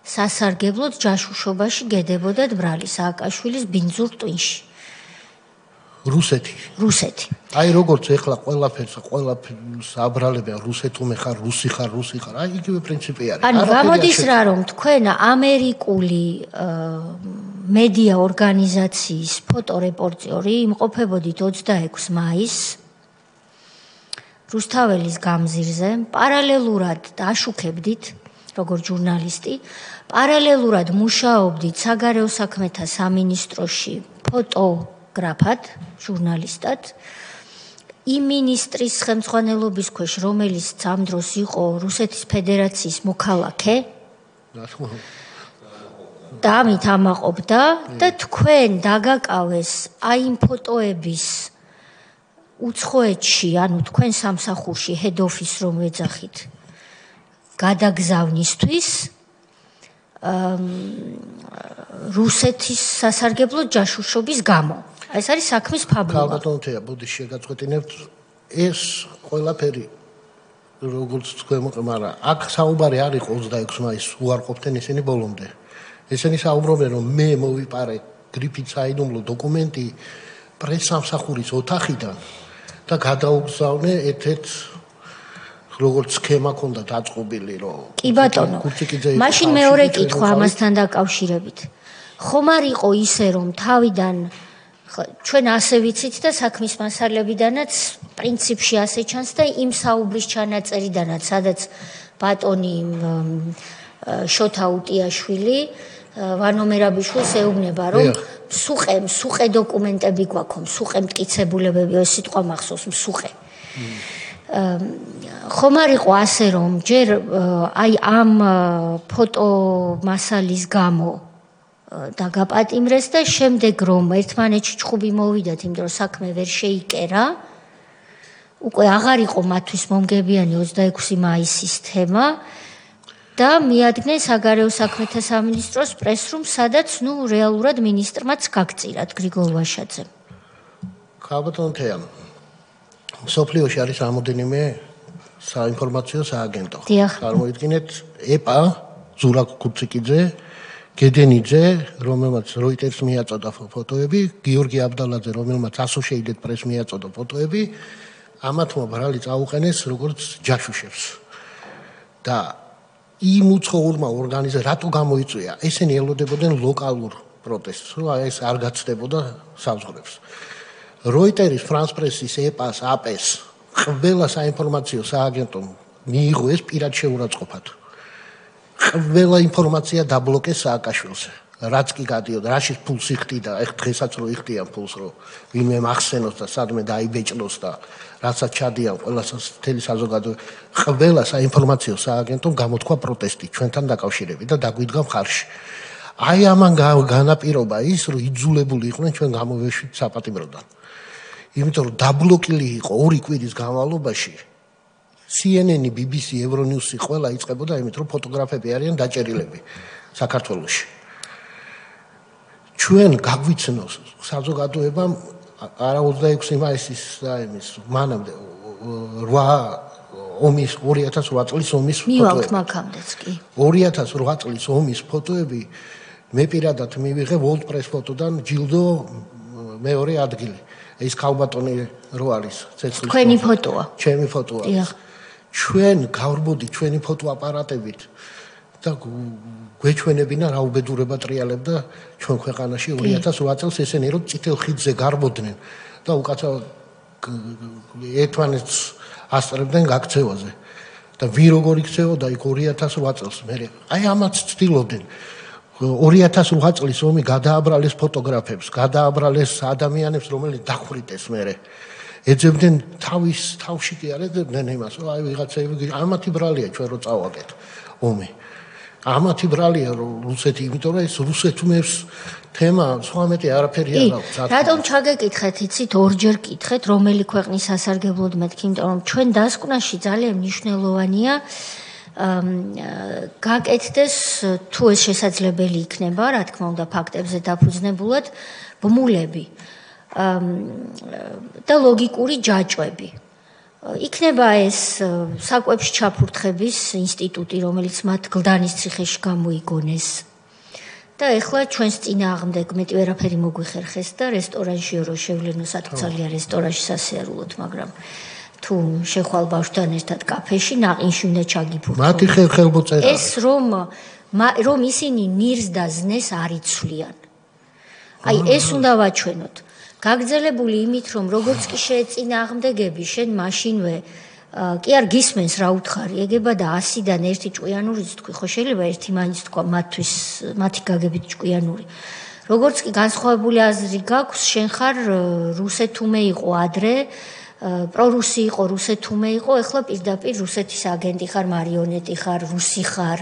სასარგებლოდ ჯაშუშობაში გედებოდათ ბრალი სააკაშვილის ბინძურ ტვინში. რუსეთი. აი როგორც ეხლა ყველაფერს აბრალებენ რუსეთუმე ხარ, რუსი ხარ, აი იგივე პრინციპი არის. ანუ გამოდის რა რომ თქვენ ამერიკული მედია ორგანიზაციის ფოტორეპორტიორი იმყოფებოდით 26 მაისს რუსთაველის გამზირზე, პარალელურად დაშუქებდით, როგორც ჟურნალისტი, პარალელურად მუშაობდით საგარეო საქმეთა სამინისტროში ფოტოგრაფად, ჟურნალისტად. იმ მინისტრის ხელმძღვანელობის ქვეშ, რომელიც ამ დროს იყო რუსეთის ფედერაციის მოქალაქე, და ამით ამაყობდა და თქვენ დაგაკავეს აი იმ ფოტოების უცხოეთში, ანუ თქვენ სამსახურში head office რომ ეძახით, გადაგზავნისთვის რუსეთის სასარგებლო ჯაშუშობის გამო. ეს არის საქმის ფაბულა. ქალბატონთია, ბუდის შეგაწყვეტინებთ, ეს ყველაფერი როგორც თქვენ მაგრამ აქ საუბარი არ იყო 26 მაისს უარყოფდნენ ისინი ბოლომდე. ესენი საუბრობენ რომ მე მოვიპარე გრიფით საიდუმლო დოკუმენტი პრესსამსახურის ოთახიდან და გადაუგზავნე ერთ-ერთ როგორც სქემა ქონდა დაწყობილი რომ კი ბატონო მაშინ მეორე კითხვა ამასთან დაკავშირებით ხომ არ იყო ისე რომ თავიდან ჩვენ ასე ვიცით და საქმის მასალებიდანაც პრინციპში ასე ჩანს და იმ საუბრის ჩანაწერიდანაც სადაც ბატონი შოთა უტიაშვილი ვანო მერაბიშვილს ეუბნება რომ მსუყე დოკუმენტები გვაქვს მსუყე მტკიცებულებები ეს სიტყვა მახსოვს მსუყე ხომ არ იყო ასე რომ ჯერ აი ამ ფოტო მასალის გამო დაგაპატიმრეს და შემდეგ რომ ერთმანეთში ჭხუბი მოვიდათ იმ დროს საქმე ვერ შეიკერა უკვე აღარ იყო მათთვის მომგებიანი 26 მაისის თემა და მიადგნენ საგარეო საქმეთა სამინისტროს პრესრუმს სადაც ნუ რეალურად მინისტრმაც გაგწირათ გრიგოლ ვაშაძემ ქალბატონთია სოფლიოში არის რამოდენიმე საინფორმაციო სააგენტო წარმოიდგინეთ ეპა ზურაბ კუციკიძე გედენიძე რომელმაც როიტერს მიაწოდა ფოტოები გიორგი აბდალაძე რომელმაც Associated Press მიაწოდა ფოტოები ამათმა ბრალი წაუყენეს როგორც ჯაშუშებს და იმ უცხოურმა ორგანიზაციამ რატო გამოიწვია? ესენი ელოდებოდნენ ლოკალურ პროტესტს, რომ ეს არ გაცდებოდა საზღვრებს. როიტერის, ფრანს პრესის, ეპას, აპეს ყველა საინფორმაციო სააგენტომ მიიღო ეს პირად შეურაცხყოფად. ყველა ინფორმაცია დაბლოკეს სააკაშვილზე. რაც კი გადიოდა, რაშიც ფულს იხდიდა, ეხ დღესაც რო იხდიან ფულს, რომ ვინმე მახსენოს და სადმე დაიბეჭდოს და რასაც ჩადიან ყველა მთელი საზოგადოება, ყველა საინფორმაციო სააგენტომ გამოთქვა პროტესტი ჩვენთან დაკავშირებით და დაგვიდგა მხარში. აი ამან განაპირობა ის, რომ იძულებული იყვნენ ჩვენ გამოვეშვით საპატიმროდან. იმიტომ რომ დაბლოკილი იყო 2 კვირის განმავლობაში CNN, BBC, Euronews-ი ყველა იწყებოდა იმით, რომ ფოტოგრაფები არიან დაჭერილები საქართველოში. ჩვენ გაგვიცნოს საზოგადოებამ არა 26 მაისის და იმის მანამდე 2008 წლის ომის მივაქვს მაგამდეც კი 2008 წლის ომის ფოტოები მე პირადად მივიღე World Press Photo-დან ჯილდო მეორე ადგილი ეს ქალბატონი რო არის ცეცხლის თქვენი ფოტოა ჩემი ფოტოა ჩვენ გავრბოდი ჩვენი ფოტოაპარატებით და გვეჩვენებინა რა უბედურება ტრიალებდა ჩვენ ქვეყანაში 2008 წელს ესენი რომ წითელ ხიდზე გარბოდნენ და უკაცრავად ერთმანეთს ასწრებდნენ გაქცევაზე და ვინ როგორ იქცეოდა იქ 2008 წელს მე აი ამაც ცდილობდნენ 2008 წლის ომი გადააბრალეს ფოტოგრაფებს გადააბრალეს ადამიანებს რომელიც დახვრიტეს მე ეძებდნენ თავში კი არ ეძებდნენ იმას რომ აი ვიღაცები ამათი ბრალია ჩვენ რო წავაგეთ ომი ამათი ბრალია რომ რუსეთი იმიტომ რომ ეს რუსეთმებს თემა სხვა მეტი არაფერი არ აქვს რატომ ჩაგეკითხეთ იცით ორჯერ კითხეთ რომელი ქვეყნის სასარგებლოდ მეთქი იმიტომ რომ ჩვენ დასკვნაში ძალიან მნიშვნელოვანია გაკეთდეს თუ ეს შესაძლებელი იქნება რა თქმა უნდა ფაქტებზე დაფუძნებულად ბმულები და ლოგიკური ჯაჭვები იქნება ეს საკვებში ჩაფურთხების ინსტიტუტი რომელიც მათ გლდანის ციხეში გამოიგონეს და ეხლა ჩვენს წინააღმდეგ მეტი ვერაფერი მოგვიხერხეს და რესტორანში რო შევლენო სათვალია რესტორანში სასიარულოდ მაგრამ თუ შეხვალ ბავშვთან ერთად კაფეში ნაყინში უნდა ჩაგიფურთო მათი ხელბოწერა ეს რომ ისინი ნირს და ზნეს არ იცვლიან აი ეს უნდა ვაჩვენოთ გაგრძელებული იმით რომ როგორც კი შეეწინააღმდეგები შენ მაშინვე კი არ გისმენს რა უთხარი ეგება და 100-დან 1 ჭკვიანურიც თქვი ხო შეიძლება ერთი მაინც თქვა მათთვის მათი გაგებით ჭკვიანური როგორც კი განსხვავებული აზრი გაქვს შენ ხარ რუსეთუმე იყო ადრე პრორუსი იყო რუსეთუმე იყო ეხლა პირდაპირ რუსეთის აგენტი ხარ მარიონეტი ხარ რუსი ხარ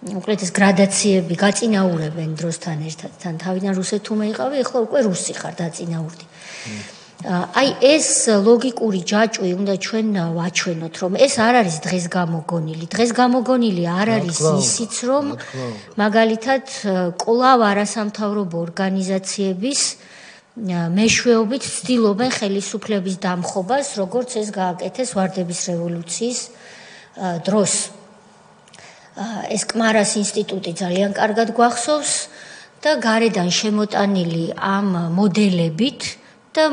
უკლეთ ეს გრადაციები გაწინაურებენ დროსთან ერთად თან თავიდან რუსეთუმე იყავი ეხლა უკვე რუსი ხარ დაწინაურდი აი ეს ლოგიკური ჯაჭვი უნდა ჩვენ ვაჩვენოთ რომ ეს არ არის დღეს გამოგონილი არ არის ისიც რომ მაგალითად კვლავ არასამთავრობო ორგანიზაციების მეშვეობით ცდილობენ ხელისუფლების დამხობას როგორც ეს გააკეთეს ვარდების რევოლუციის დროს ეს კმარას ინსტიტუტი ძალიან კარგად გვახსოვს და გარედან შემოტანილი ამ მოდელებით და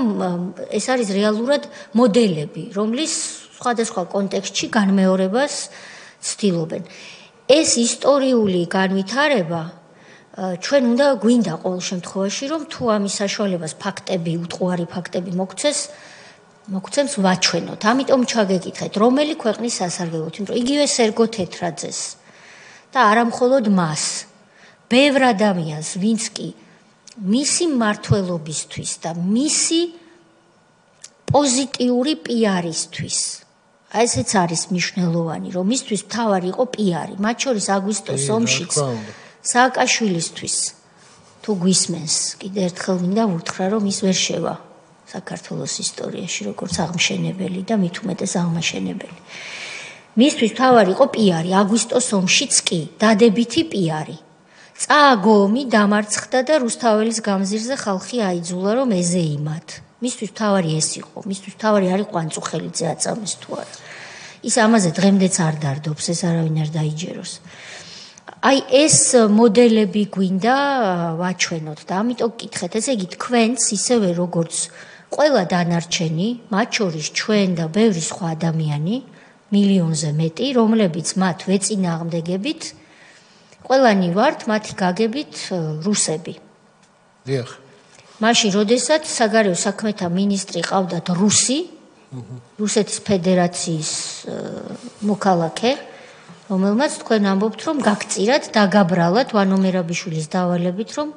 ეს არის რეალურად მოდელები, რომლის სხვადასხვა კონტექსტში განმეორებას ცდილობენ. ეს ისტორიული განვითარება ჩვენ უნდა გვინდა ყოველ შემთხვევაში, რომ თუ ამის საშუალებას ფაქტები, უტყუარი ფაქტები მოგცემს ვაჩვენოთ. ამიტომ ჩაგეკითხეთ, რომელი ქვეყნის სასარგებლოდ, იმიტომ იგივე სერგო თეთრაძეს და არა მხოლოდ მას, ბევრ ადამიანს, ვინც კი მისი მმართველობისთვის და მისი პოზიტიური პიარისთვის. აი ესეც არის მნიშვნელოვანი, რომ მისთვის მთავარი იყო პიარი, მათ შორის აგვისტოს ომშიც სააკაშვილისთვის თუ გვისმენს, კიდე ერთხელ მინდა ვუთხრა, რომ ის ვერ შევა საქართველოს ისტორიაში, როგორც აღმშენებელი და მით უმეტეს აღმაშენებელი. მისთვის მთავარი იყო პიარი, აგვისტოს ომშიც კი, დადებითი პიარი. წააგო ომი დამარცხდა და რუსთაველის გამზირზე ხალხი აიძულა რომ ეზეიმათ. მისთვის მთავარი ეს იყო, მისთვის მთავარი არ იყო ანწუხელიძე აწამეს თუ არა. ის ამაზე დღემდეც არ დარდობს, ეს არავინ არ დაიჯეროს. აი ეს მოდელები გვინდა ვაჩვენოთ და ამიტომ გკითხეთ, ესე იგი თქვენც ისევე როგორც ყველა დანარჩენი, მათ შორის ჩვენ და ბევრი სხვა ადამიანი, მილიონზე მეტი, რომლებიც მათ ვეწინააღმდეგებით ყველანი ვართ მათი გაგებით რუსები. დიახ. მაშინ, როდესაც საგარეო საქმეთა მინისტრი ყავდათ რუსეთის ფედერაციის მოქალაქე, რომელმაც თქვენ ამბობთ, რომ გაგწირათ, დაგაბრალათ ვანო მერაბიშვილის დავალებით, რომ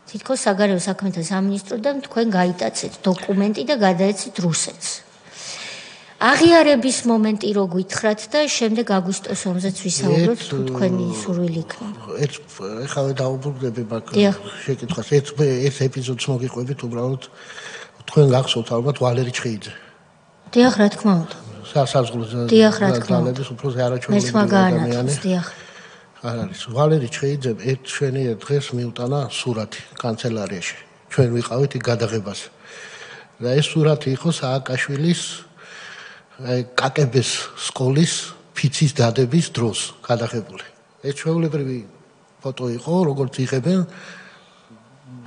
თითქოს საგარეო საქმეთა სამინისტროდან თქვენ გაიტაცეთ დოკუმენტი და გადაეცით რუსეთს. აღიარების მომენტი რო გითხრათ და შემდეგ აგვისტოს ომზეც ვისაუბროთ, თუ თქვენი სურვილი იქნება. ეხლა დავუბრუნდები მაგ შეკითხვას. ეს ეპიზოდს მოგიყვებით უბრალოდ თქვენ გახსოვთ ალბათ ვალერი ჩხეიძე. დიახ, რა თქმა უნდა. სასაზღვრო ძალების უფროსი არაჩვეულებრივი ადამიანი. დიახ. არ არის. ვალერი ჩხეიძე ჩვენი დღეს მიუტანა სურათი კანცელარიაში. ჩვენ ვიყავით იქ გადაღებაზე. და ეს სურათი იყო სააკაშვილის კაკების სკოლის ფიცის დადების დროს გადაღებული. ეს ჩვეულებრივი ფოტო იყო, როგორც იღებენ.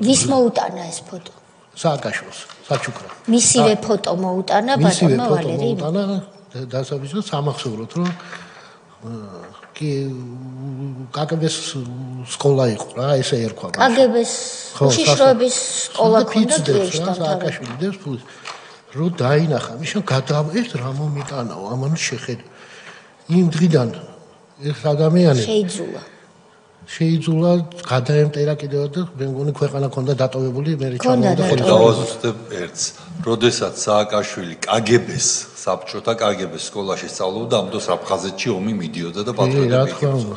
ვის მოუტანა ეს ფოტო? სააკაშვილს, საჩუქრა. მისივე ფოტო მოუტანა ბატონმა ვალერი. მოუტანა დასაბიჯო სამახსოვროთ, რომ კი კაკების სკოლა იყო რა, ესე ერქვა. კაკების უშიშროების სკოლა ქონდა კიევში სააკაშვილი დებს ფულს. რო დაინახა, მიშენ გადავეს რა მომიტანაო, ამან შეხედა. იმ დღიდან ეს ადამიანი შეიძულა, გადაემტერა კიდევ და მე მგონი ქვეყანა ქონდა დატოვებული, მე ჩამოვიდა ხოლმე. დავაზუსტებ ერთს. როდესაც სააკაშვილი კგბ-ს, საბჭოთა კგბ-ს სკოლაში სწავლობდა, ამ დროს აფხაზეთში ომი მიდიოდა და პატრონები იქებდა.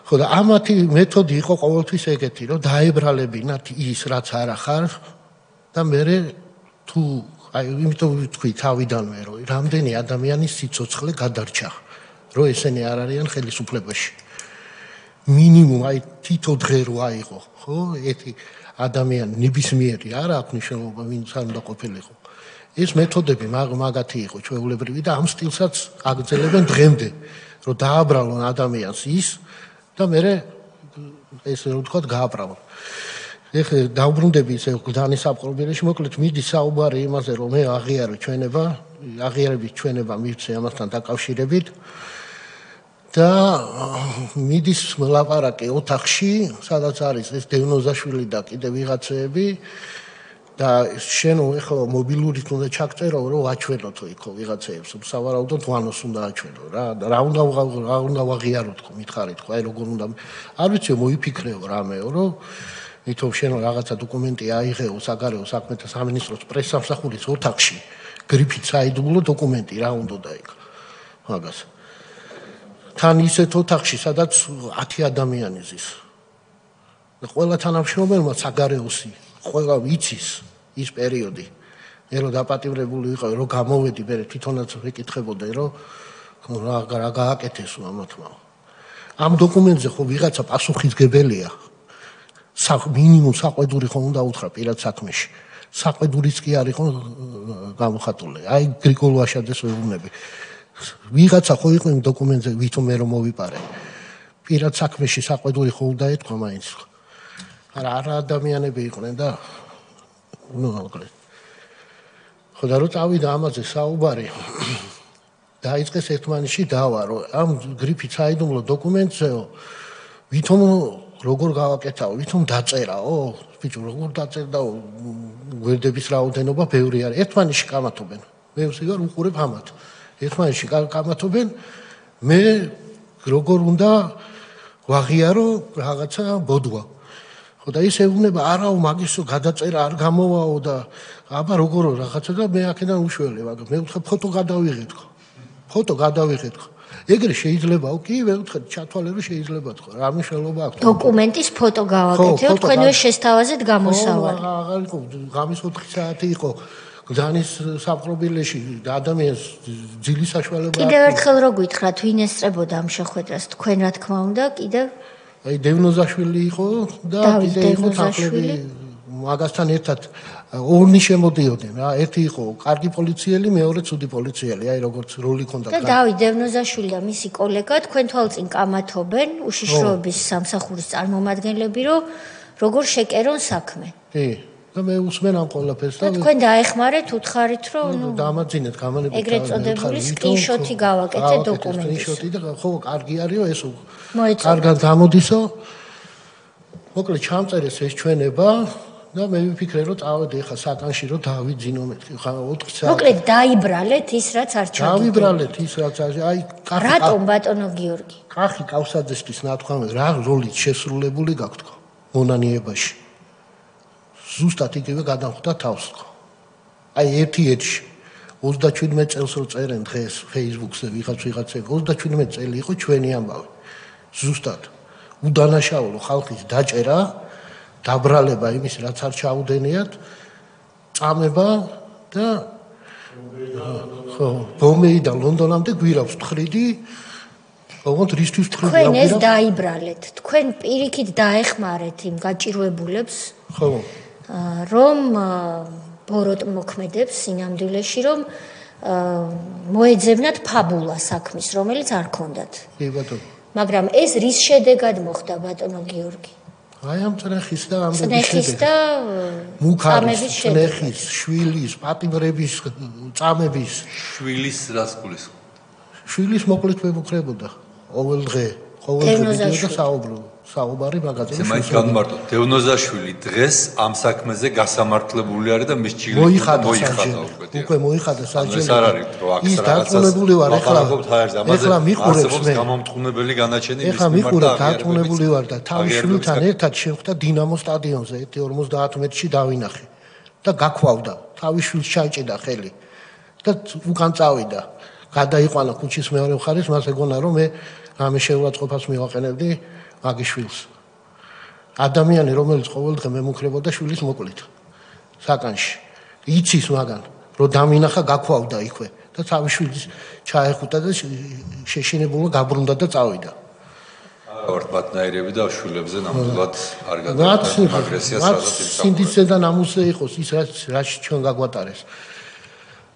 ხო და ამათი მეთოდი იყო ყოველთვის ეგეთი, რომ დაებრალებინათ ის, რაც არ ახარ და მე თუ აი იმიტომ ვთქვი თავიდანვე რომ რამდენი ადამიანის სიცოცხლე გადარჩა რომ ესენი არ არიან ხელისუფლებაში მინიმუმ აი თითო დღე რო აიღო ხო ეთი ადამიანი ნებისმიერი არ აქვს მნიშვნელობა ვინც არ უნდა ყოფილიყო ეს მეთოდები მაგათი იყო ჩვეულებრივი და ამ სტილსაც აგრძელებენ დღემდე რომ დააბრალონ ადამიანს ის და მე ესე რომ ვთქვა გააბრალონ ეხლა დავბრუნდები ისე გლდანის აპყრობილეში მოკლედ მიდის საუბარი იმაზე რომ მე აღიარების ჩვენება მივცე ამასთან დაკავშირებით და მიდის ლაპარაკი ოთახში სადაც არის ეს დევნოზაშვილი და კიდე ვიღაცები და შენ ეხლა მობილურით უნდა ჩაგწერო რომ აჩვენოთო იქო ვიღაცებს სავარაუდოდ ვანოს უნდა აჩვენო რა უნდა ვაღიარო თქო მითხარი თქო აი როგორ უნდა არ ვიცი მოიფიქრეო რამეო რომ ვითომ შენ რაღაცა დოკუმენტი აიღეო საგარეო საქმეთა სამინისტროს პრესსამსახურის ოთახში გრიფით საიდუმლო დოკუმენტი რა უნდა დაიქ მაგას თან ისეთ ოთახში სადაც 10 ადამიანი ზის და ყველა თანამშრომელმა საგარეოსი ყველა ვიცის ის პერიოდი მე რომ დაპატიმრებული ვიყავი რომ გამოვედი მე თვითონაც ვეკითხებოდი რომ რა გააკეთესო ამათმა ამ დოკუმენტზე ხო ვიღაცა პასუხისგებელია მინიმუმ საყვედური ხომ უნდა უთხრა პირად საქმეში საყვედურიც კი არის ხო გამოხატული აი გრიგოლ ვაშაძეს ვეუბნები ვიღაცა ხო იყო იმ დოკუმენტზე ვითომ მე რომ მოვიპარე პირად საქმეში საყვედური ხო უნდა ეთქვა მაინც არა ადამიანები იყვნენ და ნუ მოკლედ ხო და რო წავიდა ამაზე საუბარი დაიწყეს ერთმანეთში დავა რომ ამ გრიფით საიდუმლო დოკუმენტზეო ვითომ როგორ გავაკეთაო, ვითომ დაწერაო, ბიჭო, როგორ დაწერდაო, გვერდების რაოდენობა ბევრი არის. ერთმანეთში კამათობენ. მე ვსიგარ უყურებ ამათ. ერთმანეთში კამათობენ. მე როგორ უნდა ვაღიარო რაღაცა ბოდვა. ხო და ის ეუბნება, არაო, მაგისო გადაწერა არ გამოვაო და აბა როგორ რაღაცა და მე აქედან უშველი, მაგრამ მე ვთქვა ფოტო გადავიღეთ ხო. ფოტო გადავიღეთ ხო. ეგრე შეიძლებაო კი მე ვთქვი ჩათვალე რომ შეიძლება თქო რა მნიშვნელობა აქვს დოკუმენტის ფოტო გავაკეთეთ თქვენვე შესთავაზეთ გამოსავალი აღარ იყო ღამის 4 საათი იყო გლდანის საპყრობილეში ადამიანს ძილის საშუალება კიდევ ერთხელ რო გითხრათ ვინ ესწრებოდა ამ შეხვედრას თქვენ რა თქმა უნდა კიდევ აი დევნოზაშვილი იყო და კიდე იყო თანხლები მაგასთან ერთად ორნი შემოდიოდნენ რა ერთი იყო კარგი პოლიციელი მეორე ცუდი პოლიციელი აი როგორც როლი ქონდა და დავით დევნოზაშვილი და მისი კოლეგა თქვენ თვალწინ კამათობენ უშიშროების სამსახურის წარმომადგენლები რომ როგორ შეკერონ საქმე კი და მე usmen ამ ყველაფერს და თქვენ დაეხმარეთ უთხარით რომ დამაძინეთ გამანებით ეგრეთ წოდებული სკრინშოტი გავაკეთე დოკუმენტის სკრინშოტი და ხო კარგი არისო ეს კარგად გამოდისო მოკლედ ჩამწერეს ეს ჩვენება და მე ვიფიქრე რომ წავედი ხა საკანში რომ დავიძინო მეთქი ხა 4 საათი მოკლედ დაიბრალეთ ის რაც არ ჩაგიბრალეთ დავიბრალეთ ის რაც აი რატომ ბატონო გიორგი კახი კავსაძესთვის ნათქვამი რა როლით შესრულებული გაქვთ თქო მონანიებაში ზუსტად იგივე გადამხვდა თავს თქო აი ერთ-ერთი 37 წელს რო წერენ დღეს Facebook-ზე ვიღაცები 37 წელი იყო ჩვენი ამბავი ზუსტად უდანაშაულო ხალხის დაჭერა დაბრალება იმის რაც არ ჩაუდენიათ წამება და ხო ბომბეიდან ლონდონამდე გვირავს თხრიდი ოღონდ რისთვის თხრიდი თქვენ ეს დაიბრალეთ თქვენ პირიქით დაეხმარეთ იმ გაჭირვებულებს ხო რომ ბოროტ მოქმედებს სინამდვილეში რომ მოეძებნათ ფაბულა საქმის რომელიც არ ქონდათ კი ბატონო მაგრამ ეს რის შედეგად მოხდა ბატონო გიორგი აი ამ წნეხის და ამ წნეხის და მუქარის წნეხის შვილის პატიმრების წამების შვილის რას გულისხმობ შვილის მოკლედ ვებუქრებოდა ყოველ დღე და საუბარი მაგაზე მაინც განმარტო დევნოზაშვილი დღეს ამ საქმეზე გასამართლებული არის და მის ჭირი მოიხადა უკვე მოიხადა საჯელი ეს არ არის რომ აქ დარწმუნებული ვარ ეხლა მიყურებს მე გამომტყუნებელი განაჩენი ეხლა მიყურებ დარწმუნებული ვარ და თავის შვილთან ერთად შევხვდა დინამო სტადიონზე 1:50 მეტრში დავინახე და გაქვავდა თავის შვილს ჩაიჭედა ხელი და უკან წავიდა გადაიყვანა ქუჩის მეორე მხარეს მას ეგონა რომ მე ამის შეურაცხყოფას მივაყენებდი მაგის შვილს ადამიანი რომელიც ყოველდღე მემუქრებოდა შვილის მოკლით საკანში იცის მაგან რომ დამინახა გაქვავდა იქვე და თავის შვილს ჩაეხუტა და შეშინებულა გაბრუნდა და წავიდა ვართ ბატნაირები და შვილებზე ნამდვილად არ გადაგვდა აგრესიას სადაც იმსახურებს სინდისზე და ნამუსზე იყოს ის რაც ჩვენ გაგვატარეს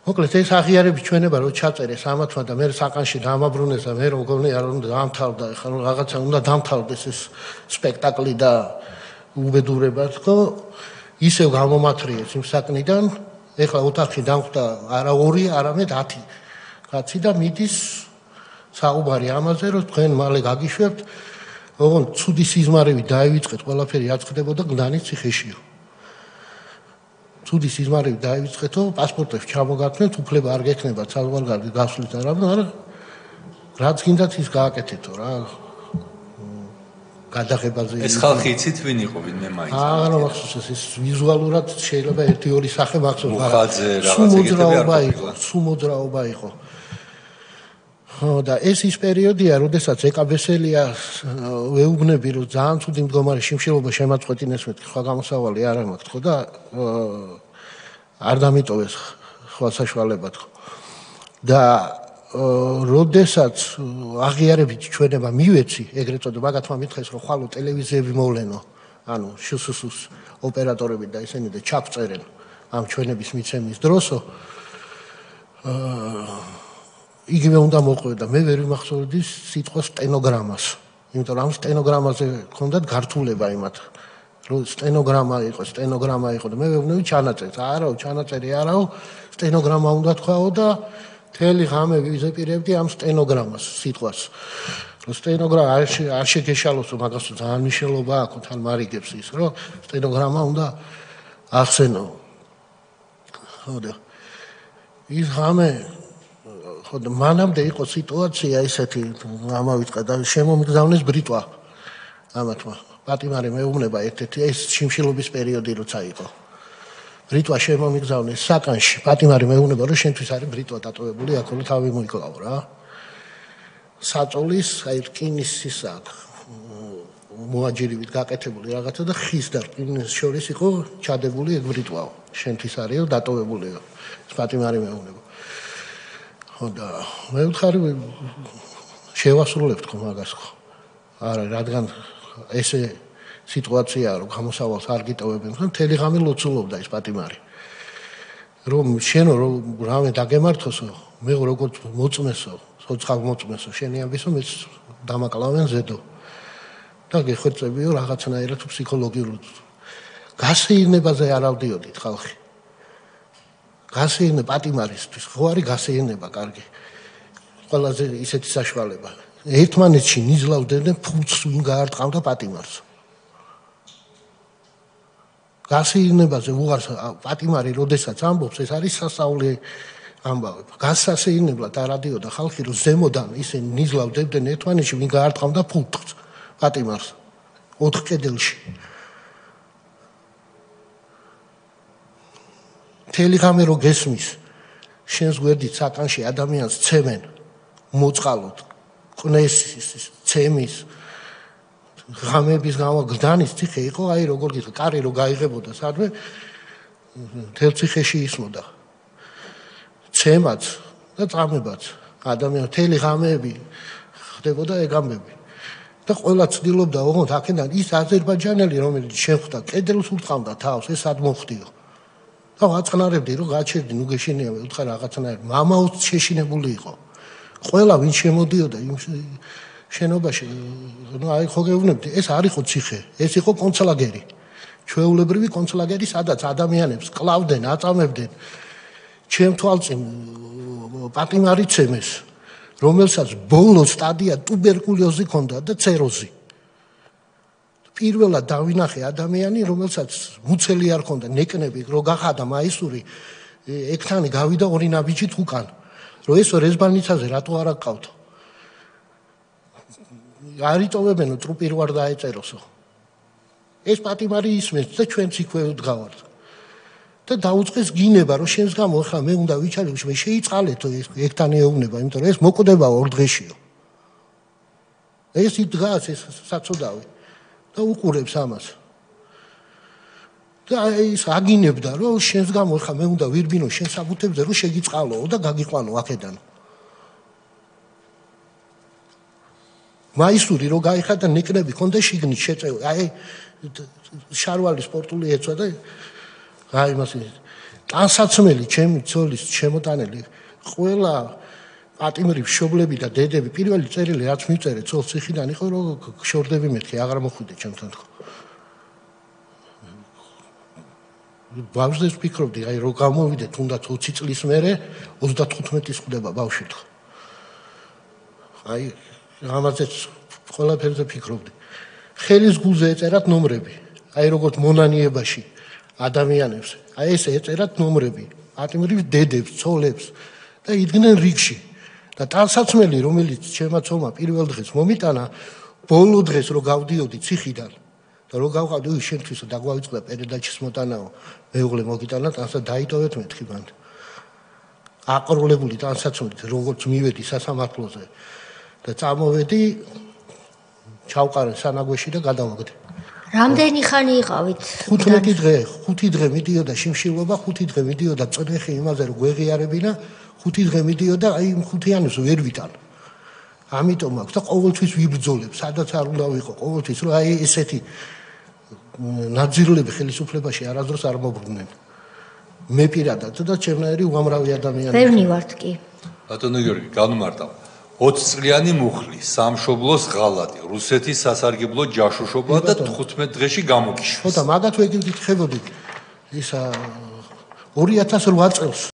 მოკლედ ეს აღიარების ჩვენება რო ჩაწერეს ამათმა და მე საკანში დამაბრუნეს და მე რომ მგონია რომ დაამთავრდა ხა რაღაცა უნდა დამთავრდეს ეს სპექტაკლი და უბედურება თქო ისევ გამომათრიეს იმ საკნიდან ეხლა ოთახში დამხვდა არა 2 არამედ 10 კაცი და მიდის საუბარი ამაზე რომ თქვენ მალე გაგიშვებთ ოღონდ ცუდი სიზმარები დაივიწყეთ ყველაფერი აწყდებოდა გლანის ციხეშიო ცუდი სიზმარები დაივიწყეთო პასპორტებს ჩამოგაქმნეთ უფლება არ გექნება საზღვარგარეთ გასვლით არა რაც გინდათ ის გააკეთეთო რა გადაღებაზე ეს ხალხი იცით ვინ იყო ვინმე მაინც არა მახსოვს ეს ვიზუალურად შეიძლება 1-2 სახე მახსოვს მუხაძე რაღაცა სუმოძრაობა იყო ხო და ეს ის პერიოდია როდესაც ეკაბესელია ვეუბნები რომ ძალიან ცუდი მდგომარე შიმშილობა შემაწყვეტინეს მეთქი ხო გამოსავალი არ მაქვს ხო და არ დამიტოვეს ხო საშუალებად ხო და როდესაც აღიარებით ჩვენება მივეცი ეგრეთ წოდებული მაგათმა მითხეს რომ ხვალო ტელევიზიები მოვლენო ანუ შსს ოპერატორები და ისინი და ჩაგწერენ ამ ჩვენების მიცემის დროსო იგივე უნდა მოყვე და მე ვერ ვიმახსოვრდი სიტყვა სტენოგრამას იმიტომ რომ ამ სტენოგრამაზე ქონდათ გართულება იმათ რომ სტენოგრამა იყო და მე ვეუბნები ჩანაწერს არაო ჩანაწერი არაო სტენოგრამა უნდა თქვაო და თელი ღამე ვიზეპირებდი ამ სტენოგრამას სიტყვას რომ სტენოგრამა არ შეგეშალოსო მაგასო ძალიან მნიშვნელობა აქვს თან მარიგებს ის რომ სტენოგრამა უნდა ახსენო ხო და ის ღამე ხო და მანამდე იყო სიტუაცია ისეთი ამავიტყა და შემომიგზავნეს ბრიტვა ამათმა პატიმარი მეუბნება ერთ-ერთი ეს შიმშილობის პერიოდი როცა იყო ბრიტვა შემომიგზავნეს საკანში პატიმარი მეუბნება რომ შენთვის არის ბრიტვა დატოვებული აქ თავი მოიკლავ რა საწოლის აი რკინის ისა მოაჯირივით გაკეთებული რაღაცა და ხის და რკინის შორის იყო ჩადებული ეგ ბრიტვაო შენთვის არისო დატოვებულიო ეს პატიმარი მეუბნება ხო და მე ვთხარი შევასრულებ თქო მაგას ხო არა რადგან ესე სიტუაციაა რომ გამოსავალს არ გიტოვებენ ხომ მთელი ღამე ლოცულობდა ეს პატიმარი რომ შენო რომ რამე დაგემართოსო მე როგორც მოწმესო სოცხალ მოწმესო შენი ამბისო მე დამაკლავენ ზედო და გეხვეწებიო რაღაცნაირად ფსიქოლოგიურად გასეირნებაზე არ ავდიოდით ხალხი. გასეირნება პატიმარისთვის, ხო არის გასეირნება კარგი. ყველაზე ისეთი საშუალება. ერთმანეთში ნიზლავდნენ ფულს ვინ გაარტყავდა პატიმარს. გასეირნებაზე უღარს პატიმარი როდესაც ამბობს, ეს არის სასწაული ამბავი. გასასეირნებლად არ ადიოდა ხალხი, რომ ზემოდან ისინი ნიზლავდნენ ერთმანეთში ვინ გაარტყავდა ფულს პატიმარს. 4 კედელში. მთელი ღამე რო გესმის, შენს გვერდით საკანში ადამიანს ცემენ, მოწყალოთ, ყნეს ცემის, ღამების გამო გდანის ციხე იყო, აი როგორ გიხო, კარი რო გაიღებოდა სადმე, მთელ ციხეში ისმოდა. ცემაც და წამებაც, ადამიანს მთელი ღამეები ხდებოდა ეგ ამბები. და ყველა ცდილობდა ოღონდ აქედან ის აზერბაიჯანელი, რომელიც შეხვდა, კედელს ურტყამდა თავს, ეს სად მოხდიო. და ვაწყნარებდი რომ გაჩერდი ნუ გეშინია უთხრა რაღაცნაირად მამაუც შეშინებული იყო ყველა ვინ შემოდიოდა იმ შენობაში ნუ აი ხო გეუბნებდი ეს არ იყო ციხე ეს იყო კონცლაგერი ჩვეულებრივი კონცლაგერი სადაც ადამიანებს კლავდნენ აწამებდნენ ჩემ თვალწინ პატიმარი ცემეს რომელსაც ბოლო სტადია ტუბერკულოზი ჰქონდა და ცეროზი პირველად დავინახე ადამიანი, რომელსაც მუცელი არ ჰქონდა, ნეკნები, რო გახადა მაისური, ეკთანი გავიდა 2 ნაბიჯით უკან. რომ ეს რეზბანიცაზე რატო არ აკავთო? არ იტოვებენო ტრუპი რო არ დაეწეროსო. ეს პატიმარი ისმენს და ჩვენც იქვე ვდგავართ. და დაუწყეს გინება, რომ შენს გამო ხა მე უნდა ვიჩალებო, მე შეიწყალეთო ეს ეკთანი ეუბნება, იმიტომ რომ ეს მოკვდება 2 დღეშიო. ეს იდგას ეს საწოდავი. და უყურებს ამას. და ის აგინებდა, რომ შენს გამო ხა მე უნდა ვირბინო შენ საბუთებზე, რომ შეგიწყალოო და გაგიყვანო აქედან. მაისური რო გაიხადა ნეკნები ხონდა შიგნით შეწევა. აი შარვალი სპორტული ეცვა და აი მას ტანსაცმელი ჩემი ცოლის შემოტანელი ყველა პატიმრი მშობლები და დედები პირველი წერილი რაც მიწერე ცოლ ციხიდან იყო რომ შორდები მეთქი აღარ მოხვიდე ჩემთან თქო. ბავშვებს ვფიქრობდი აი რომ გამოვიდეთ თუნდაც 20 წლის მერე 35-ის ხდება ბავშვი თქო. აი ამაზეც ყველაფერზე ფიქრობდი. ხელის გულზე ეწერათ ნომრები. აი როგორც მონანიებაში ადამიანებს. აი ეს ეწერათ ნომრები. პატიმრის დედებს, ცოლებს და იდგნენ რიგში. და ტანსაცმელი რომელიც ჩემმა ცოლმა პირველ დღეს მომიტანა ბოლო დღეს რო გავდიოდი ციხიდან და რო გავყავდი შენთვისო დაგვავიწყდა პერედაჩის მოტანაო მეუღლე მოგიტანა ტანსა დაიტოვეთ მეთქი ბან აკროლებული ტანსაცმელი როგორც მივედი სასამართლოზე და წამოვედი ჩავყარე სანაგვეში და გადავაგდე რამდენი ხანი იყავით 15 დღე 5 დღე მიდიოდა შიმშილობა 5 დღე მიდიოდა წნეხი იმაზე რომ გვეღიარებინა 5 დღე მიდიოდა აი იმ 5-იანს ვერ ვიტან. ამიტომ აქვს და ყოველთვის ვიბრძოლებ, სადაც არ უნდა ვიყო, ყოველთვის რომ აი ესეთი ნაძირლები ხელისუფლებაში არასდროს არ მოbrunდნენ. მე პირადად და ჩემნაირი უამრავი ადამიანი. ბევრი ვართ კი. ბატონო გიორგი, განმარტავ. 20 წლიანი მუხლი, სამშობლოს ღალატი, რუსეთის სასარგებლო ჯაშუშობა და 15 დღეში გამოგიშვა. ხო და მაგათ ვეგებდით ხებოდით ისა 2008 წელს